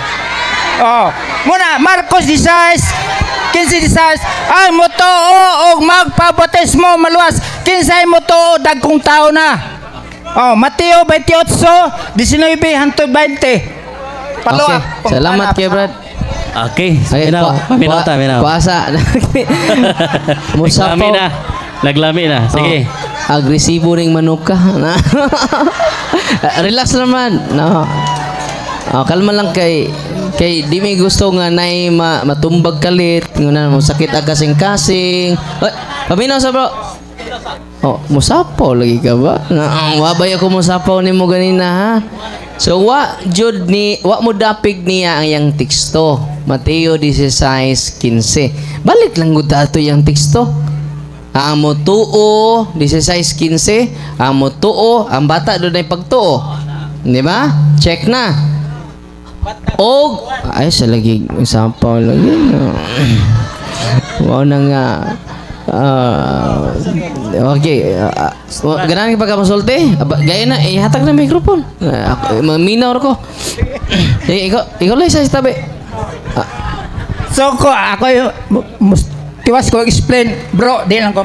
[SPEAKER 7] Muna Marcos 16:16 ang motuo og magpabautismo maluwas kinsay motuo dagkong tao na. Oh, Mateo 28, 19 hangtod 20.
[SPEAKER 2] Okay. Salamat kay Brad.
[SPEAKER 8] Okay.
[SPEAKER 2] Ay,
[SPEAKER 8] Minaw ta, minaw.
[SPEAKER 2] Puasa. Musapaw.
[SPEAKER 8] Naglami na. Naglami na. Sige.
[SPEAKER 2] Agresibo ring manuka. Relax naman. No. Kalma lang kay di may gusto nga nay matumbag kalit, nguna mo sakit kasing-kasing. Oy, paminaw sa bro. Oh, musapaw lagi ka ba? Wabay ako musapaw nimo ganina ha. So wa mo dapig niya ang yang teksto. Mateo 16:15. Balik lang gud ato yang teksto. Ang mo tuo 16:15, ang mo tuo, ang bata do nay pagtuo. Di ba? Check na. Og ay sa lagi sampaw lagi. Wow na nga. Okay. Ganaan ka pagkamusulti? Gaya na, ihatag na mikrofon. Maminaw ko. Ikaw lang isa tabi.
[SPEAKER 7] So ko ako yung tiwas ko explain, bro, di lang ko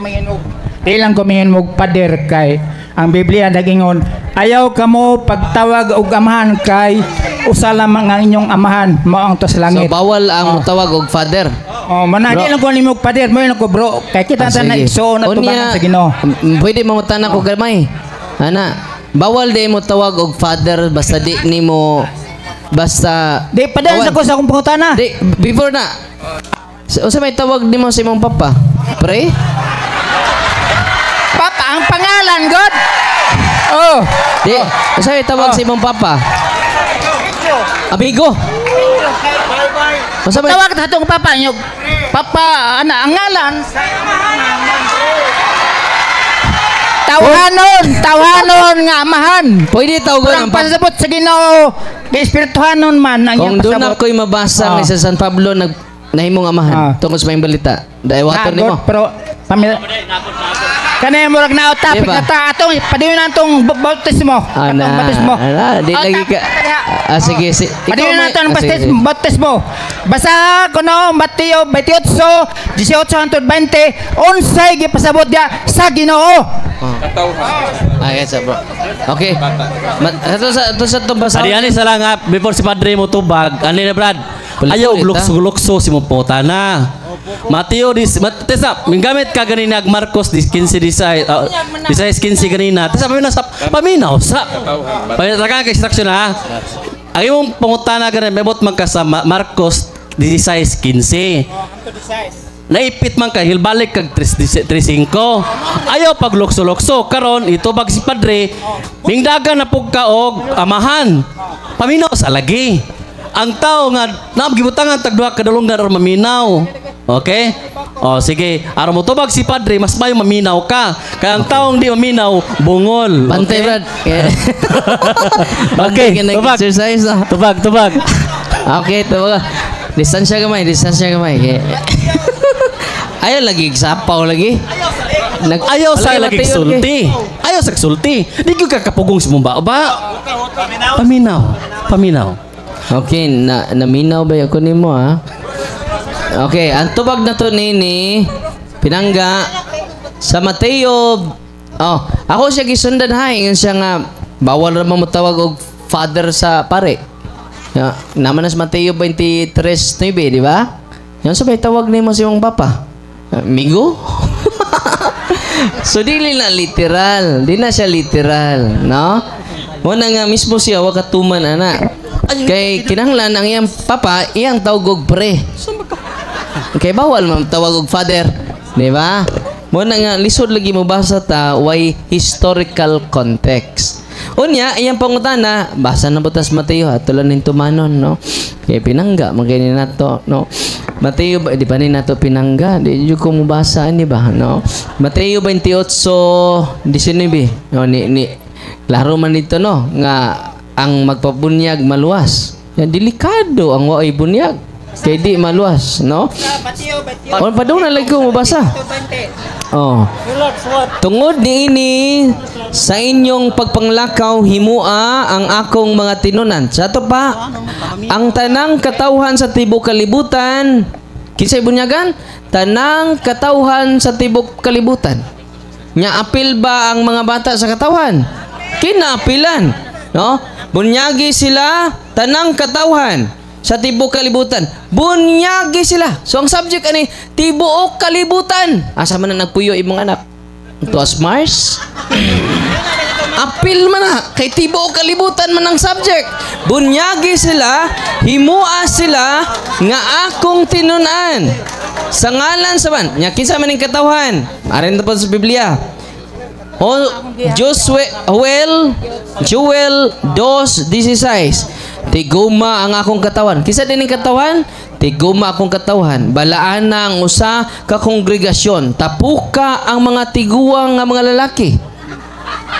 [SPEAKER 7] mingin mo pader kay ang Biblia nagingon ayaw kamo pagtawag og amahan kay usa lamang ang inyong amahan mao ang to sa langit.
[SPEAKER 2] So bawal ang tawag og father.
[SPEAKER 7] Oh, managi lang ko nimo pader mo lang ko bro kay kita ta na igsoon na tubangan sa Ginoo.
[SPEAKER 2] Pwede mo tanan ko gamay. Ana, bawal di mo tawag og father basta di nimo basta
[SPEAKER 7] di padaan sa ko sa akong pangutana.
[SPEAKER 2] Di before na. Unsa may tawag nimo sa imong papa? Pre?
[SPEAKER 7] Papa ang pangalan God. Oh.
[SPEAKER 2] Di, unsa may tawag sa imong papa? Amigo.
[SPEAKER 7] Tawag ta tong papa nyo. Papa ana ang ngalan. Tawhanon nga amahan.
[SPEAKER 2] Pwede tawagon ang papa.
[SPEAKER 7] Pasabot sa Ginoo. Kay espirituhanon man ang
[SPEAKER 2] kung doon ako'y mabasa ni sa San Pablo nahimong amahan tungkol sa may balita. Dahil waton nimo.
[SPEAKER 7] Pero kanay murag na topic
[SPEAKER 2] diba?
[SPEAKER 7] Na ta atong padiyon na atong bautismo. Atong bautismo.
[SPEAKER 2] Di lagi ka. Sige.
[SPEAKER 7] Padiyon na atong bautismo. Basa kuno Mateo 28, 18 hangtod 20, unsay gipasabot dia sa Ginoo.
[SPEAKER 2] Yes, bro. Okay. Ito sa basa.
[SPEAKER 8] Ani sa lang ha, before si Padre mo tubag, ani na Brad. Ayaw lukso si mo na. Mateo Tesa, minggamit ka ganina Marcos 15:16 ganina. Tesa paminaw sa. Paminaw ka instruction ha. Ang imong pangutana ganun mebot man ka sa Marcos 16:15. Naipit man ka hilbalik kag 3:5. Ayaw paglukso-lukso karon itubag si Padre mingdagan na pug ka og amahan. Paminaw sa lagi. Ang tao nga nagibutangan tagduha kadulungan or maminaw. Okay? O sige, aron mo tubag si Padre mas mayo maminaw ka. Kaya ang taong di maminaw bungol.
[SPEAKER 2] Bantay Brad.
[SPEAKER 8] Okay, tubag.
[SPEAKER 2] Exercise na.
[SPEAKER 8] Tubag.
[SPEAKER 2] Okay, tubag. Distansya gamay. Ayaw lagi sapaw lagi.
[SPEAKER 8] Ayaw sa lagi sulti. Ayaw sa sulti. Di ko kakapugong si mumba ba? Paminaw.
[SPEAKER 2] Okay, naminaw ba ako nimo ha? Okay, ang tubag na to nini pinangga sa Mateo. Oh, ako siya gisundan ha, ingon siya nga bawal ra mo tawag og father sa pare. Ya, naman sa Mateo 23:9, di ba? Yan sa may tawag nimo si mong papa. Amigo? So dili na literal, di na siya literal, no? Muna nga mismo siya wakatuman ana. Kay kinahanglan ang iyang papa iyang tawag og pre. Kay bawal man tawag og father, di ba? Muna nga lisod lagi mo basa ta why historical context. Unya iyang pangutana basa na butas Mateo atulan ning tumanon, no? Kay pinangga magini nato, no? Mateo di pa ni nato pinangga, di jud ko mo basa ni ba, no? Mateo 28:19. No ni klaro man dito, no, nga ang magpabunyag maluwas. Yan delikado ang waay bunyag. Kay di maluwas, no? O padung na lagi ko mabasa. Oh. Tungod niini sa inyong pagpanglakaw himua ang akong mga tinunan. Sa to pa, ang tanang katawhan sa tibok kalibutan, kinsay bunyagan? Tanang katawhan sa tibok kalibutan. Nya apil ba ang mga bata sa katawhan? Kinaapilan, no? Bunyagi sila tanang katawhan sa tibuok kalibutan. Bunyagi sila. So ang subject ani tibuok kalibutan. Asa man na nagpuyo imong anak? Tuas Mars. Apil man na kay tibuok kalibutan man ang subject. Bunyagi sila, himua sila nga akong tinunan. Sa ngalan sa man, nya kinsa man ning katawhan? Arin ta sa Biblia. O Joel 2:16. Tiguma ang akong katawan. Kinsa din ning katawan? Tiguma akong katawan. Balaan na ang usa ka kongregasyon. Tapuka ang mga tiguang nga mga lalaki.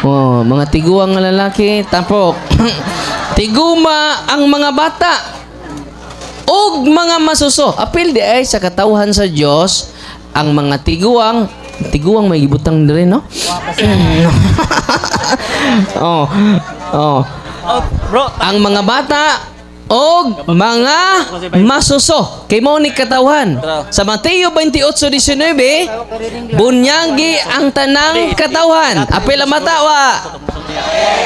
[SPEAKER 2] Oh, mga tiguang nga lalaki, tapok. Tiguma ang mga bata. Og mga masuso. Apil di ay sa katawhan sa Dios ang mga tiguang may gibutang dire, no?
[SPEAKER 8] Bro,
[SPEAKER 2] Ang mga bata og mga masuso. Kay mao ni katawhan. Sa Mateo 28:19, bunyagi ang tanang katawhan. Apil ang matawa.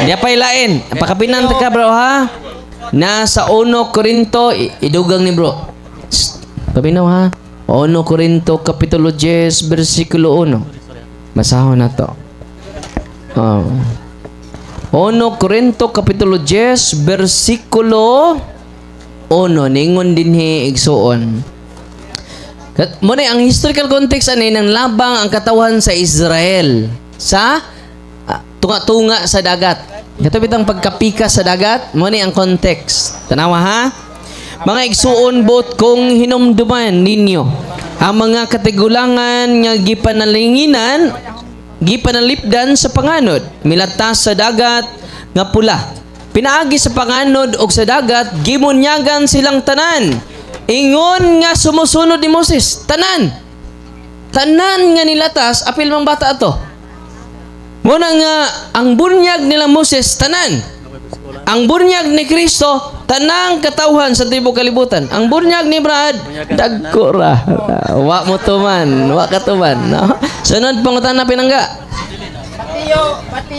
[SPEAKER 2] Di apay lain. Pakapinan ka bro ha. Nasa 1 Korinto idugang ni bro. Kapinaw ha. 1 Korinto kapitulo 10 bersikulo 1. Basahon na to. 1 Korinto kapitulo 10 bersikulo 1 ningon dinhi igsuon. Mo na ang historical context ani nang labang ang katawhan sa Israel sa tunga-tunga sa dagat. Katubit ang pagkapika sa dagat, mo ni ang context. Tanawa ha. Mga igsuon bot kung hinumduman ninyo ang mga katigulangan nga gipanalipdan sa panganod, milatas sa dagat nga pula. Pinaagi sa panganod og sa dagat, gimunyagan silang tanan. Ingon nga sumusunod ni Moses, tanan nga nilatas, apil mang bata ato. Muna nga ang bunyag nila Moses, tanan. Ang bunyag ni Kristo, tanang katawhan sa tibuok kalibutan. Ang bunyag ni Brad, dagko ra. Wa mo tuman, wa ka tuman, no? Sunod pangutana pinangga.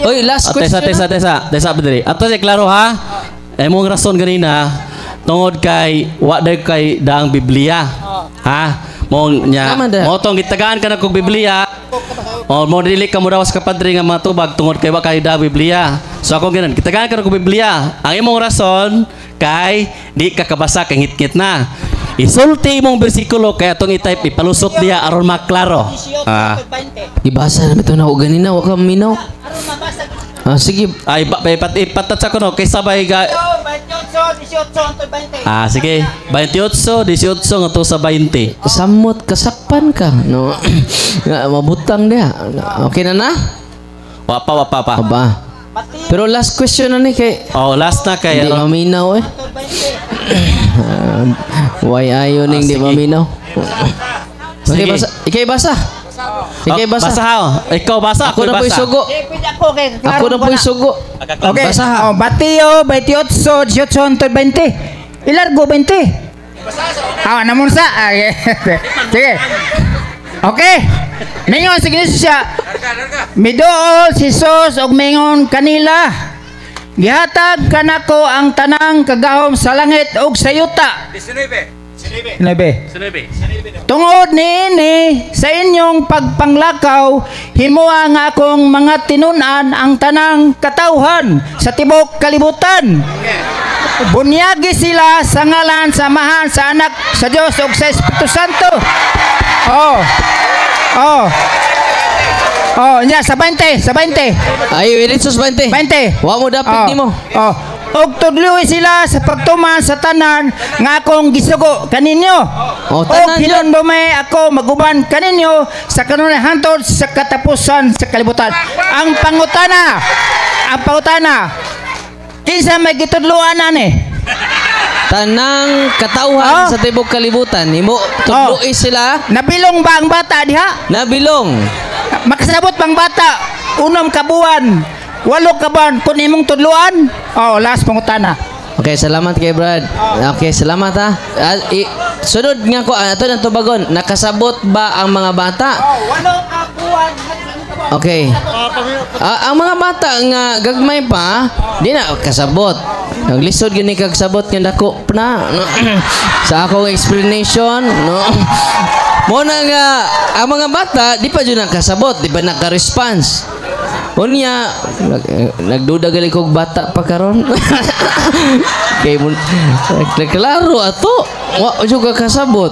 [SPEAKER 2] Oy, last question.
[SPEAKER 8] Tesa bediri. Ato si klaro ha. Mong rason ganina tungod kay wa day kay daang Biblia. Ha? Mong nya mo tong gitagaan ka na kog Biblia. O mo dili ka mo dawas ka padre nga mga tubag tungod kay wa kay daang Biblia. So ako ganan, gitagaan ka na kog Biblia. Ang imong rason kay di ka kabasa kay ngit-ngit na. Isulti mong bersikulo kaya itong i-type ipalusot diya aron maklaro.
[SPEAKER 2] Ibasa na ito na ako ganina, wag kang minaw. Sige.
[SPEAKER 8] Ay, ipatat sa kuno kay sabay ga.
[SPEAKER 7] 28, 20.
[SPEAKER 8] Sige. 28, 18 nga to sa 20.
[SPEAKER 2] Samot kasakpan ka, no? Mabutang dia. Okay na na?
[SPEAKER 8] Wapa.
[SPEAKER 2] Aba. Pero last question na ni kay.
[SPEAKER 8] Oh, last na kay.
[SPEAKER 2] Hindi maminaw eh. Why ayo ning di maminaw? Okay, basa. Ikay basa.
[SPEAKER 8] Basa ha. Ikaw basa.
[SPEAKER 2] Ako na po isugo. Ako na po isugo.
[SPEAKER 7] Okay.
[SPEAKER 2] Basa ha.
[SPEAKER 7] Oh, Mateo 28, 18, 20. Ilargo 20. Namun sa. Sige. Okay. Mingon sige siya. Midool si Sus og mingon kanila. Gihatag kanako ang tanang kagahom sa langit ug sa yuta. 19. Tungod niini sa inyong pagpanglakaw, himuha nga akong mga tinunan ang tanang katawhan sa tibuok kalibutan. Bunyagi sila sa ngalan sa Mahal sa Anak sa Dios ug sa Espiritu Santo. Nya sa 20.
[SPEAKER 2] Ayo, Iritsos 20.
[SPEAKER 7] 20.
[SPEAKER 2] Wa mo dapat nimo.
[SPEAKER 7] Og tudloy sila sa pagtuman sa tanan nga akong gisugo kaninyo.
[SPEAKER 2] Tanan
[SPEAKER 7] og hinumdumay ako maguban kaninyo sa kanunay hangtod sa katapusan sa kalibutan. Ang pangutana, kinsa may gitudloan ani?
[SPEAKER 2] Tanang katawhan sa tibuok kalibutan. Nimo tudloy sila.
[SPEAKER 7] Nabilong ba ang bata diha?
[SPEAKER 2] Nabilong.
[SPEAKER 7] Makasabot bang bata? 6 kabuan. 8 kabuan kun imong tudloan? Last pangutana.
[SPEAKER 2] Okay, salamat kay Brad. Okay, salamat ha. Sunod nga ko, ato na tubagon. Nakasabot ba ang mga bata?
[SPEAKER 7] 8 kabuan.
[SPEAKER 2] Okay. Ang mga bata nga gagmay pa, di na kasabot. Naglisod gini kag sabot nga dako na no? Sa akong explanation, no. Mo na nga ang mga bata di pa jud nakasabot, di pa naka-response. Unya nagduda gali kog bata pa karon. Kay mo klaro ato, wa jud ka kasabot.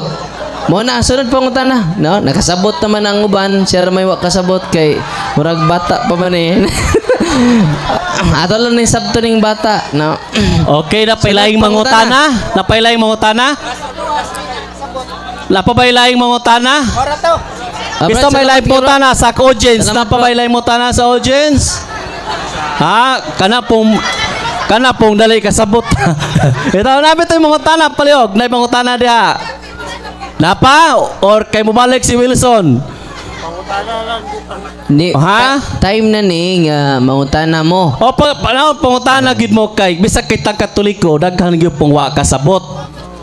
[SPEAKER 2] Mo na sunod pangutana, no? Nakasabot naman ang uban, siya may wa kasabot kay murag bata pa man eh. Ato lang ni sabto ning bata, no?
[SPEAKER 8] Okay, napailaing mangutana. Napailaing mangutana. Napabailaing mangutana. Gusto may live mutana sa audience. Napabailaing mutana sa audience. Ha? Kana pong dali kasabot. Ito nabi to yung mangutana paliog. Na mangutana dia. Napa? Or kay mo balik si Wilson?
[SPEAKER 2] Ni,
[SPEAKER 8] Ha?
[SPEAKER 2] time na ni nga mangutana mo.
[SPEAKER 8] O pangutana gid mo kay bisag kay tag Katoliko daghan gyud pong wa kasabot.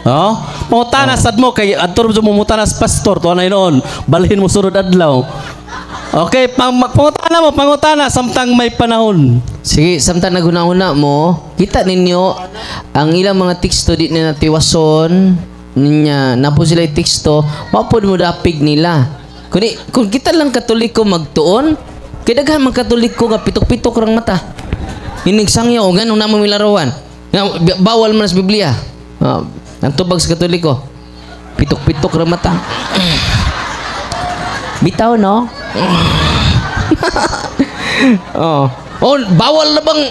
[SPEAKER 8] Oh? Pangutana sad mo kay adtor mo mutana sa pastor to anay noon. Balhin mo sunod adlaw. Okay, pangutana samtang may panahon.
[SPEAKER 2] Sige, samtang naguna-una mo, kita ninyo ang ilang mga teksto di na natiwason ninya napo sila teksto, mapod mo dapig nila. Kung kita lang Katoliko magtuon, kay daghan man Katoliko nga pitok-pitok rang mata. Inig sangyaw ganun na mo milarawan. Nga bawal man sa Biblia. Ang tubag sa Katoliko. Pitok-pitok rang mata. Bitaw no? Oh, bawal na bang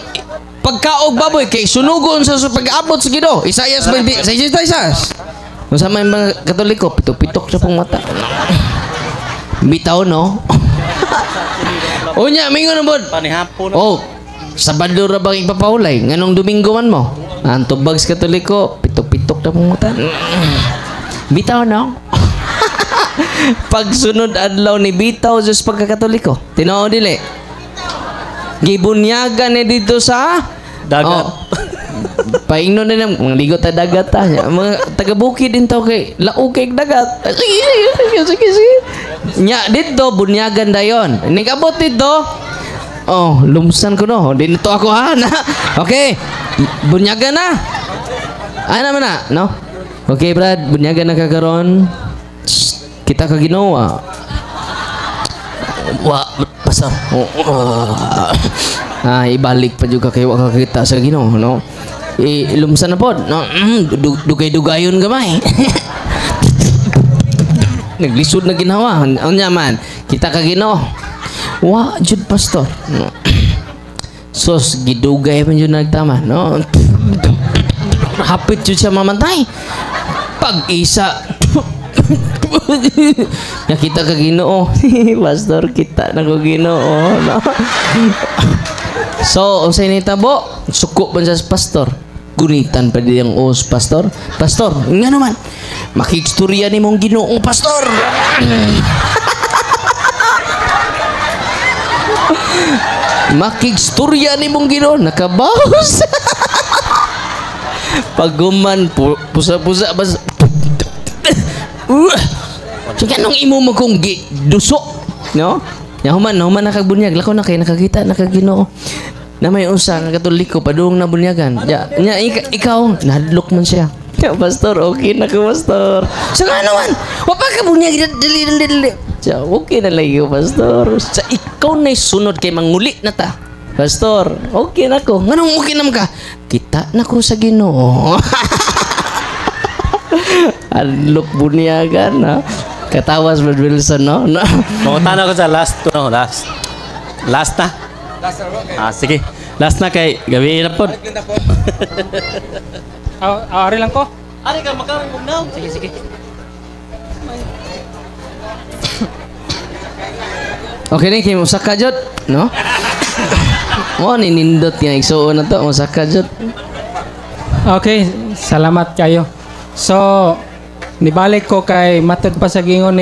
[SPEAKER 2] pagkaog baboy kay sunugon sa pag-abot sa Ginoo. Isayas 20, sa Isayas. Kung sa mga Katoliko, pitok-pitok sa pong mata. Bitaw, no? Unya, mingon na bod. Oh, Sabado ra bang ipapahulay? Nganong Domingo man mo? Ang tubag sa Katoliko, pitok-pitok na pong mata. Bitaw, no? Pagsunod adlaw ni bitaw sa pagkakatoliko. Tinoo dili. Gibunyagan ni dito sa
[SPEAKER 8] dagat.
[SPEAKER 2] Paingnon na mga ligot ta dagat ta. Mga taga-bukid din to kay laog kay dagat. Sige. Nya dito bunyagan dayon. Nigabot dito. Oh, lumsan ko no. Dito ako ha. Okay. Bunyagan na. Ano man na, no? Okay, Brad, bunyagan na kagaron. Kita ka ginawa. Pastor. Ibalik pa juga kay wa kita sa Ginoo, no? Ilumsan na pod, no? Dugay-dugayon gamay. Naglisod na ginawa. Unya man, kita ka Ginoo. Wa jud pastor. No? Sos gidugay man jud nagtama, no? Hapit jud siya mamatay. Pag-isa ya kita ka Ginoo. Pastor, kita na ko Ginoo, no? So, unsay nitabo? Suko man sa pastor. Gunitan pa di ang os pastor. Pastor, ngano man? Makigstorya ni mong Ginoo, pastor. Makigstorya ni mong Ginoo, nakabawas. Paguman pusa-pusa bas. Sige nung imo mo kong duso, no? Human nakabunyag, lako na kay nakakita nakaginoo. Na may usa nga Katoliko padung na bunyagan. Nya ikaw nahadlok man siya. Ya pastor, okay na ko pastor. Sa nga naman, wa pa ka bunyag dili. Ja, okay na lang yo pastor. Sa ikaw na sunod kay manguli na ta. Pastor, okay na ko. Nganong okay nam ka? Kita na ko sa Ginoo. Adlok bunyagan na. Katawas Brad Wilson, no?
[SPEAKER 8] Mangutana ko sa last ko, no? Last na? Sige. Last na kay gabi na po.
[SPEAKER 1] Ari lang ko.
[SPEAKER 8] Ari ka, makarong now.
[SPEAKER 1] Sige.
[SPEAKER 2] Okay na, kayo musaka jod, no? Mo ninindot nga igsuon na to, musaka jod.
[SPEAKER 1] Okay, salamat kayo. So, nibalik ko kay matod pa sa gingon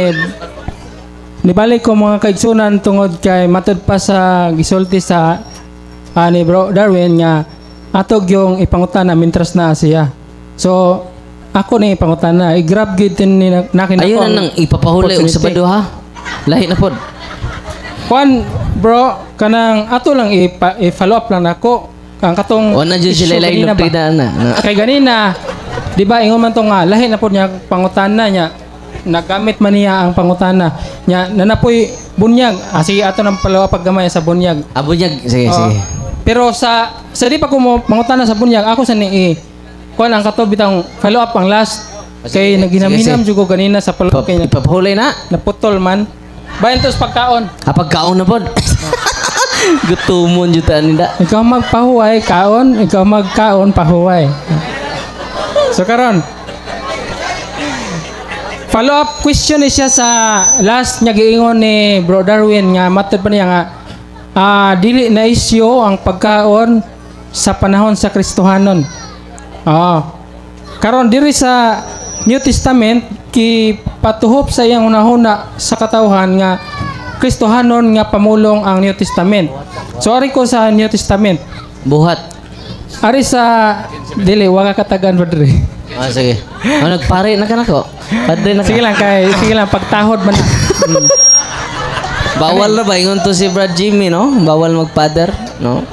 [SPEAKER 1] nibalik ko mga kaigsunan tungod kay matod pa sa gisulti sa ni Bro Darwin nga atog yung ipangutana mintras na siya. So, ako ni ipangutana, i-grab gid ni nakin ako.
[SPEAKER 2] Ayun na nang ipapahuli og Sabado ha. Lahi na pod.
[SPEAKER 1] Kwan bro, kanang ato lang i-follow up lang nako. Kang katong
[SPEAKER 2] O na dyan
[SPEAKER 1] issue
[SPEAKER 2] sila lain
[SPEAKER 1] ganina
[SPEAKER 2] ng
[SPEAKER 1] ba?
[SPEAKER 2] pidana.
[SPEAKER 1] Kay ganina, di ba ingon man to nga lahi na po niya pangutana niya. Nagamit man niya ang pangutana niya nanapoy bunyag. Sige ato nang follow up paggamay sa bunyag.
[SPEAKER 2] Bunyag. Sige,
[SPEAKER 1] Oo.
[SPEAKER 2] sige.
[SPEAKER 1] Pero sa di pa ko mo pangutana sa bunyag, ako sa ni kuan ang kato bitang follow up ang last. Kay
[SPEAKER 2] Sige,
[SPEAKER 1] naghinam-hinam
[SPEAKER 2] sige.
[SPEAKER 1] jud ko ganina sa follow up kay
[SPEAKER 2] Ipapahulay na.
[SPEAKER 1] naputol man. Bayan tos pagkaon.
[SPEAKER 2] Pagkaon na po. Gutumon dyan taan nila.
[SPEAKER 1] Ikaw magpahuway kaon, ikaw magkaon pahuway. So karon follow up question ni siya sa last niya giingon ni Bro Darwin nga matod pa niya nga dili na isyo ang pagkaon sa panahon sa Kristohanon. Karon diri sa New Testament patuhop sa iyang unahuna sa katawhan nga Kristohanon nga pamulong ang New Testament. So ari ko sa New Testament.
[SPEAKER 2] Buhat.
[SPEAKER 1] Ari sa dili wa ka katagan padre.
[SPEAKER 2] Sige. Nagpare na ka na ko. Padre na ka.
[SPEAKER 1] Sige lang pagtahod man na.
[SPEAKER 2] Bawal na ba? Ingon to si Brad Jimmy, no? Bawal mag-father, no?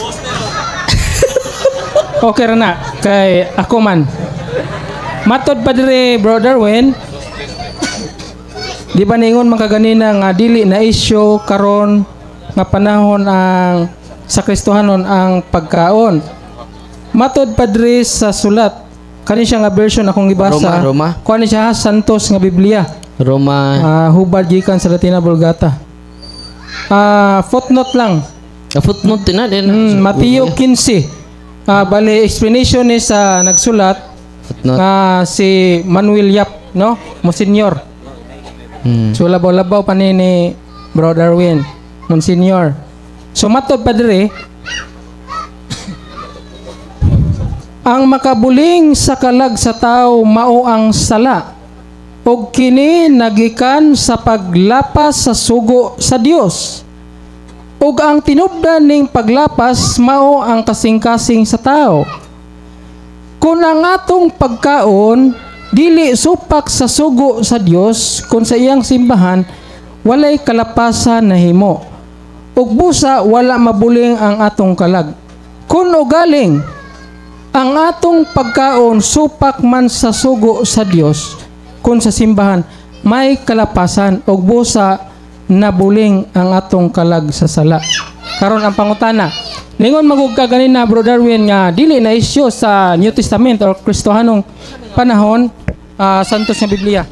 [SPEAKER 1] Okay ra na kay ako man. Matod padre Bro Darwin. Di ba ningon man kaganina nga dili na isyu karon nga panahon ang sa Kristohanon ang pagkaon. Matod padre sa sulat kani siya nga version akong gibasa.
[SPEAKER 2] Roma.
[SPEAKER 1] Kuan siya Santos nga Biblia.
[SPEAKER 2] Roma.
[SPEAKER 1] Hubad gikan sa Latina Vulgata. Footnote lang.
[SPEAKER 2] Footnote na din.
[SPEAKER 1] Mateo 15. Bali explanation ni sa nagsulat
[SPEAKER 2] Footnote.
[SPEAKER 1] si Manuel Yap, no? Monsignor. So labaw-labaw pa ni Bro Darwin, Monsignor. So matod padre ang makabuling sa kalag sa tao mao ang sala ug kini nagikan sa paglapas sa sugo sa Dios ug ang tinubdan ning paglapas mao ang kasing-kasing sa tao kun ang atong pagkaon dili supak sa sugo sa Dios kun sa iyang simbahan walay kalapasan na himo ug busa wala mabuling ang atong kalag kun ugaling ang atong pagkaon supak man sa sugo sa Dios kun sa simbahan may kalapasan ug busa nabuling ang atong kalag sa sala. Karon ang pangutana ningon magug ka ganina Bro Darwin nga dili na isyu sa New Testament or Kristohanong panahon Santos nga Biblia.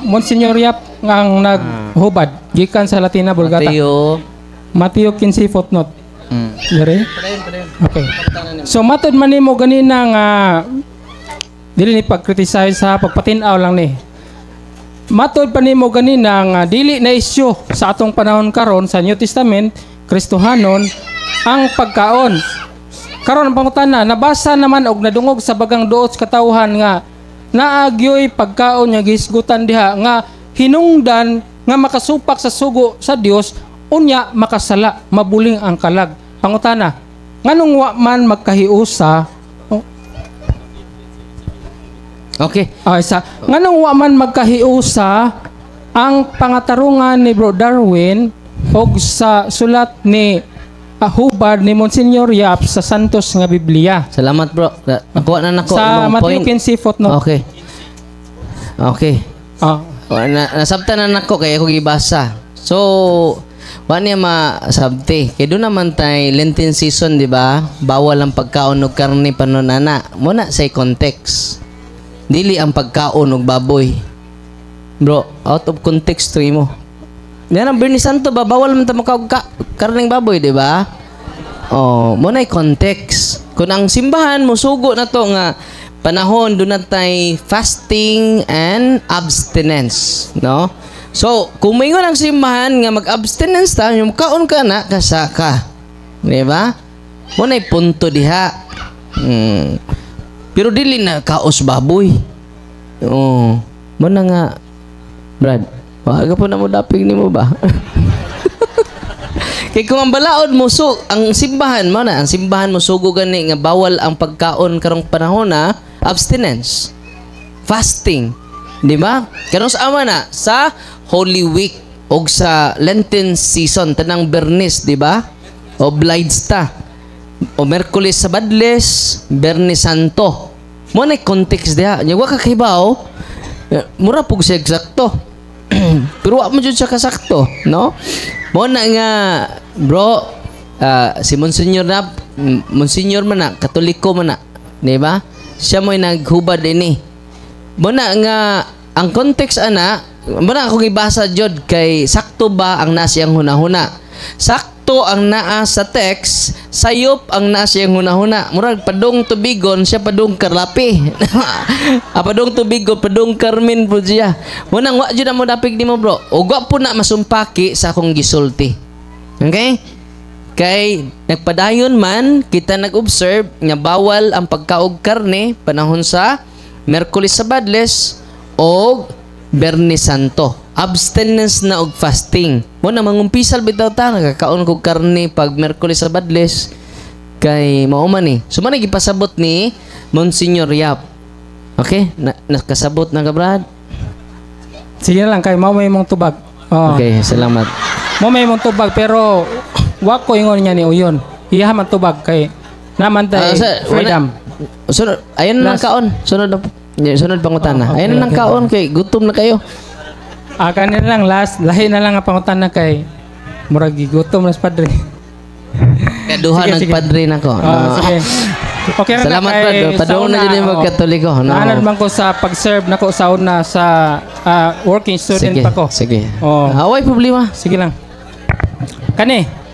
[SPEAKER 1] Monsignor Yap ang naghubad gikan sa Latina Vulgata. Mateo 15 footnote. Yari? Okay. So matod man nimo ganina nga dili ni pag-criticize sa pagpatinaw lang ni. Matod pa nimo ganina nga dili na isyu sa atong panahon karon sa New Testament Kristohanon ang pagkaon. Karon ang pangutana nabasa naman og nadungog sa bagang duot katawhan nga naagyoy pagkaon nga gisgutan diha nga hinungdan nga makasupak sa sugo sa Dios unya makasala mabuling ang kalag. Pangutana nganong wa man magkahiusa
[SPEAKER 2] Okay.
[SPEAKER 1] Nganong wa man magkahiusa ang pangatarungan ni Bro Darwin og sa sulat ni hubad ni Monsignor Yap sa Santos nga Biblia.
[SPEAKER 2] Salamat bro. Nakuha na nako
[SPEAKER 1] Sa
[SPEAKER 2] imong
[SPEAKER 1] Matthew 15 footnote.
[SPEAKER 2] Okay. Okay. Nasabtan na nako kaya ko gibasa. So, wa niya masabti. Kay doon naman tay Lenten season, di ba? Bawal ang pagkaon og karne panonana. Muna sa context. Dili ang pagkaon og baboy. Bro, out of context to mo. Yan ang Bernie Santo ba? Bawal man ta makaog karneng baboy, di ba? Muna context. Kung ang simbahan mo sugo na to nga panahon doon natay fasting and abstinence, no? So, kung mayroon ang simbahan nga mag-abstinence ta, yung kaon ka na, kasaka. Di ba? Muna punto diha. Pero dili na kaos baboy. Muna nga, Brad, wag po na mo daping ni mo ba? Kaya kung ang balaod mo, ang simbahan mo na, ang simbahan mo sugo gani nga bawal ang pagkaon karong panahon na abstinence. Fasting. Di ba? Karong sa ama na, sa Holy Week. og sa Lenten season tanang Bernis, di ba? Obliged ta. O Merkulis Sabadles, Bernis Santo. Mo na context diha. Nya wa ka kahibaw. Mura pug siya eksakto. Pero wa mo jud siya kasakto, no? Mo na nga bro, si Monsignor man na, Katoliko man na, di ba? Siya mo'y naghubad ini. Mo na nga ang context ana, mo na akong ibasa jud kay sakto ba ang naa siyang hunahuna. Sakto ang naa sa text, sayop ang naa siyang hunahuna. Murag padung tubigon siya padung karlapi. Padung tubigon padung karmin po siya. Mo nang wa jud mo dapig nimo bro. O wa po na masumpaki sa akong gisulti. Okay? Kay nagpadayon man kita nag-observe nga bawal ang pagkaog karne panahon sa Merkulis Sabadles o Bernis Santo. Abstinence na og fasting. Mo na mangumpisal bitaw ta nagkakaon kog karne pag Merkulis Sabadles kay mao man ni. So man gipasabot ni Monsignor Yap. Okay? Nakasabot na ka Brad?
[SPEAKER 1] Sige lang kay mao may mong tubag. Oh.
[SPEAKER 2] Okay, salamat.
[SPEAKER 1] Mo may mong tubag pero wa ko ingon niya ni uyon. Iya man tubag kay naman tay freedom.
[SPEAKER 2] Sunod, ayun na ng kaon. Sunod pangutana. Ayun na ng kaon kay gutom na kayo.
[SPEAKER 1] Kanina lang last, lahi na lang ang pangutana kay murag gutom na sa padre.
[SPEAKER 2] Kaya duha nagpadre na ko.
[SPEAKER 1] Sige. Okay ra
[SPEAKER 2] salamat
[SPEAKER 1] kay
[SPEAKER 2] Brad. Padung na jud mo Katoliko.
[SPEAKER 1] Naanan man ko sa pag-serve nako sa una sa working student
[SPEAKER 2] sige,
[SPEAKER 1] pa ko.
[SPEAKER 2] Sige.
[SPEAKER 1] Oh.
[SPEAKER 2] Away problema.
[SPEAKER 1] Sige lang. Kani.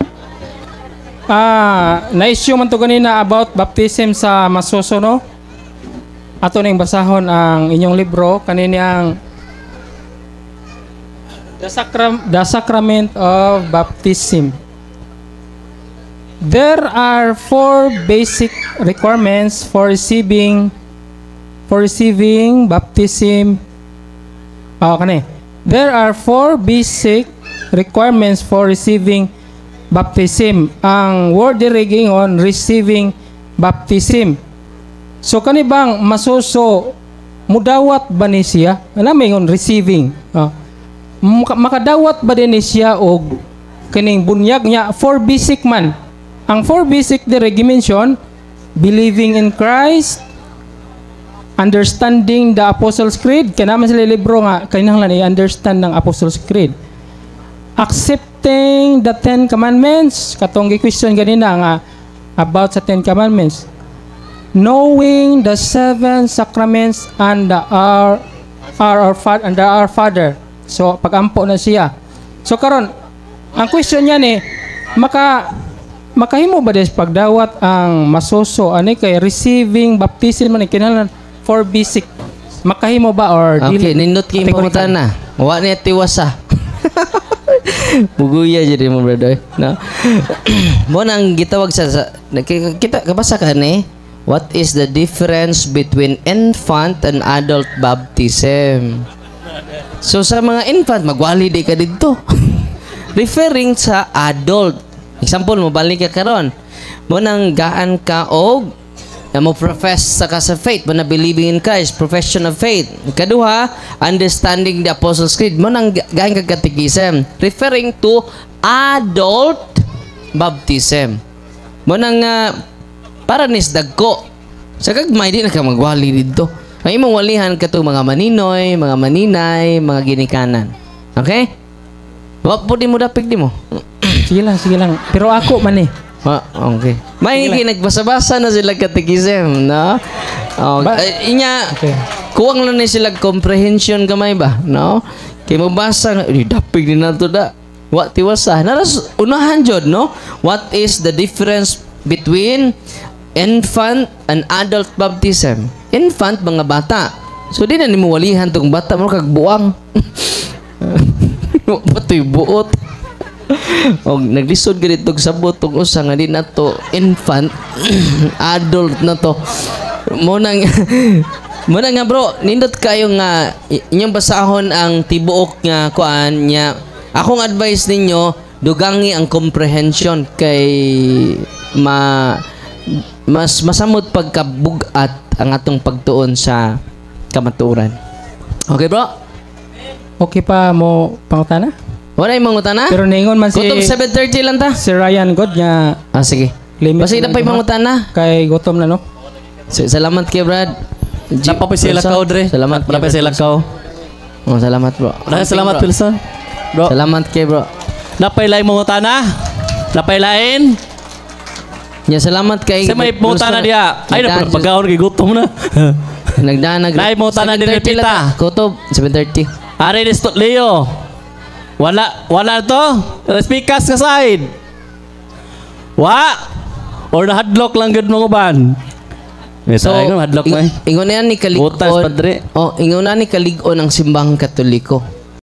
[SPEAKER 1] Na-issue man to ganina about baptism sa Masuso, no? Ato ning basahon ang inyong libro kanini ang The Sacrament of Baptism. There are 4 basic requirements for receiving baptism. Kani. There are 4 basic requirements for receiving baptism. Ang word diriging on receiving baptism. So kani bang masuso mudawat ba ni siya? Ano may on receiving? Makadawat ba din ni siya og kining bunyag niya 4 basic man. Ang 4 basic dirigi mention believing in Christ, understanding the Apostles' Creed. Kaya naman sila libro nga kinahanglan i-understand ng Apostles' Creed. Accepting the 10 Commandments. Katong gi-question ganina nga about sa 10 Commandments. Knowing the 7 Sacraments and our Father. So pagampo na siya. So karon ang question niya ni makahimo ba des pagdawat ang masuso ani kay receiving baptism man kinahanglan for basic makahimo ba or
[SPEAKER 2] okay, nindot ki impotan na. Wa ni tiwasa. Buguya jadi mo brother. No. Mo nang gitawag sa kita kabasa ka ni. What is the difference between infant and adult baptism? So sa mga infant magwali di ka dito. Referring sa adult. Example mo balik ka karon. Mo nang gaan ka og mo profess sa faith, mo na believing in Christ, profession of faith. Kaduha, understanding the Apostles' Creed. Mo nang gaan ka catechism, referring to adult baptism. Mo nang para nis dagko. Sa kagmay di na ka magwali dito. Ang imong walihan ka to mga maninoy, mga maninay, mga ginikanan. Okay? Wa po di mo dapig di mo.
[SPEAKER 1] Sige lang. Pero ako man
[SPEAKER 2] okay. May nagbasa-basa na sila catechism, no? Okay. Kuwang lang na sila comprehension kamay ba, no? Kay mo basa, dapig din na to da. Wa tiwasa. Naras unahan jud, no? What is the difference between infant and adult baptism? Infant mga bata. So di na nimo walihan tong bata mo kag buang. Patoy buot. Og naglisod gid tog sabot tong usa nga di na to infant adult na to. Mo nang nga bro, nindot kayo nga inyong basahon ang tibuok nga kuan nya. Akong advice ninyo dugangi ang comprehension kay mas masamot pagkabugat ang atong pagtuon sa kamatuoran. Okay bro?
[SPEAKER 1] Okay pa mo pangutana?
[SPEAKER 2] Wala yung mangutana?
[SPEAKER 1] Pero ningon man si
[SPEAKER 2] Kutob 7:30 lang ta.
[SPEAKER 1] si Ryan God nga
[SPEAKER 2] Ah, sige.
[SPEAKER 1] limit.
[SPEAKER 2] Basta na pa yung mangutana.
[SPEAKER 1] Kay gutom na no.
[SPEAKER 2] Salamat kay Brad.
[SPEAKER 8] Napapay sila ka, Audrey.
[SPEAKER 2] Salamat kay
[SPEAKER 8] Napapay sila ka.
[SPEAKER 2] Oh, salamat bro.
[SPEAKER 8] Maraming salamat,
[SPEAKER 2] bro.
[SPEAKER 8] Pilson. Bro,
[SPEAKER 2] Salamat kay bro.
[SPEAKER 8] napailay mo tana. Napailain.
[SPEAKER 2] Ya, salamat kay
[SPEAKER 8] Sa may mo tana diya. Ay, pagkaon kay gutom na.
[SPEAKER 2] Nagdaan.
[SPEAKER 8] Nay mo tana din
[SPEAKER 2] 7:30 lang
[SPEAKER 8] pita.
[SPEAKER 2] ta. Kutob 7:30.
[SPEAKER 8] Ari ni Leo. Wala to. Speakers ka side. Or na hadlock lang gud mo uban. So, hadlock mo.
[SPEAKER 2] ingon na yan ni
[SPEAKER 8] Butas,
[SPEAKER 2] Kalig-on.
[SPEAKER 8] padre.
[SPEAKER 2] Oh, ingon na ni Kalig-on ang simbahang Katoliko.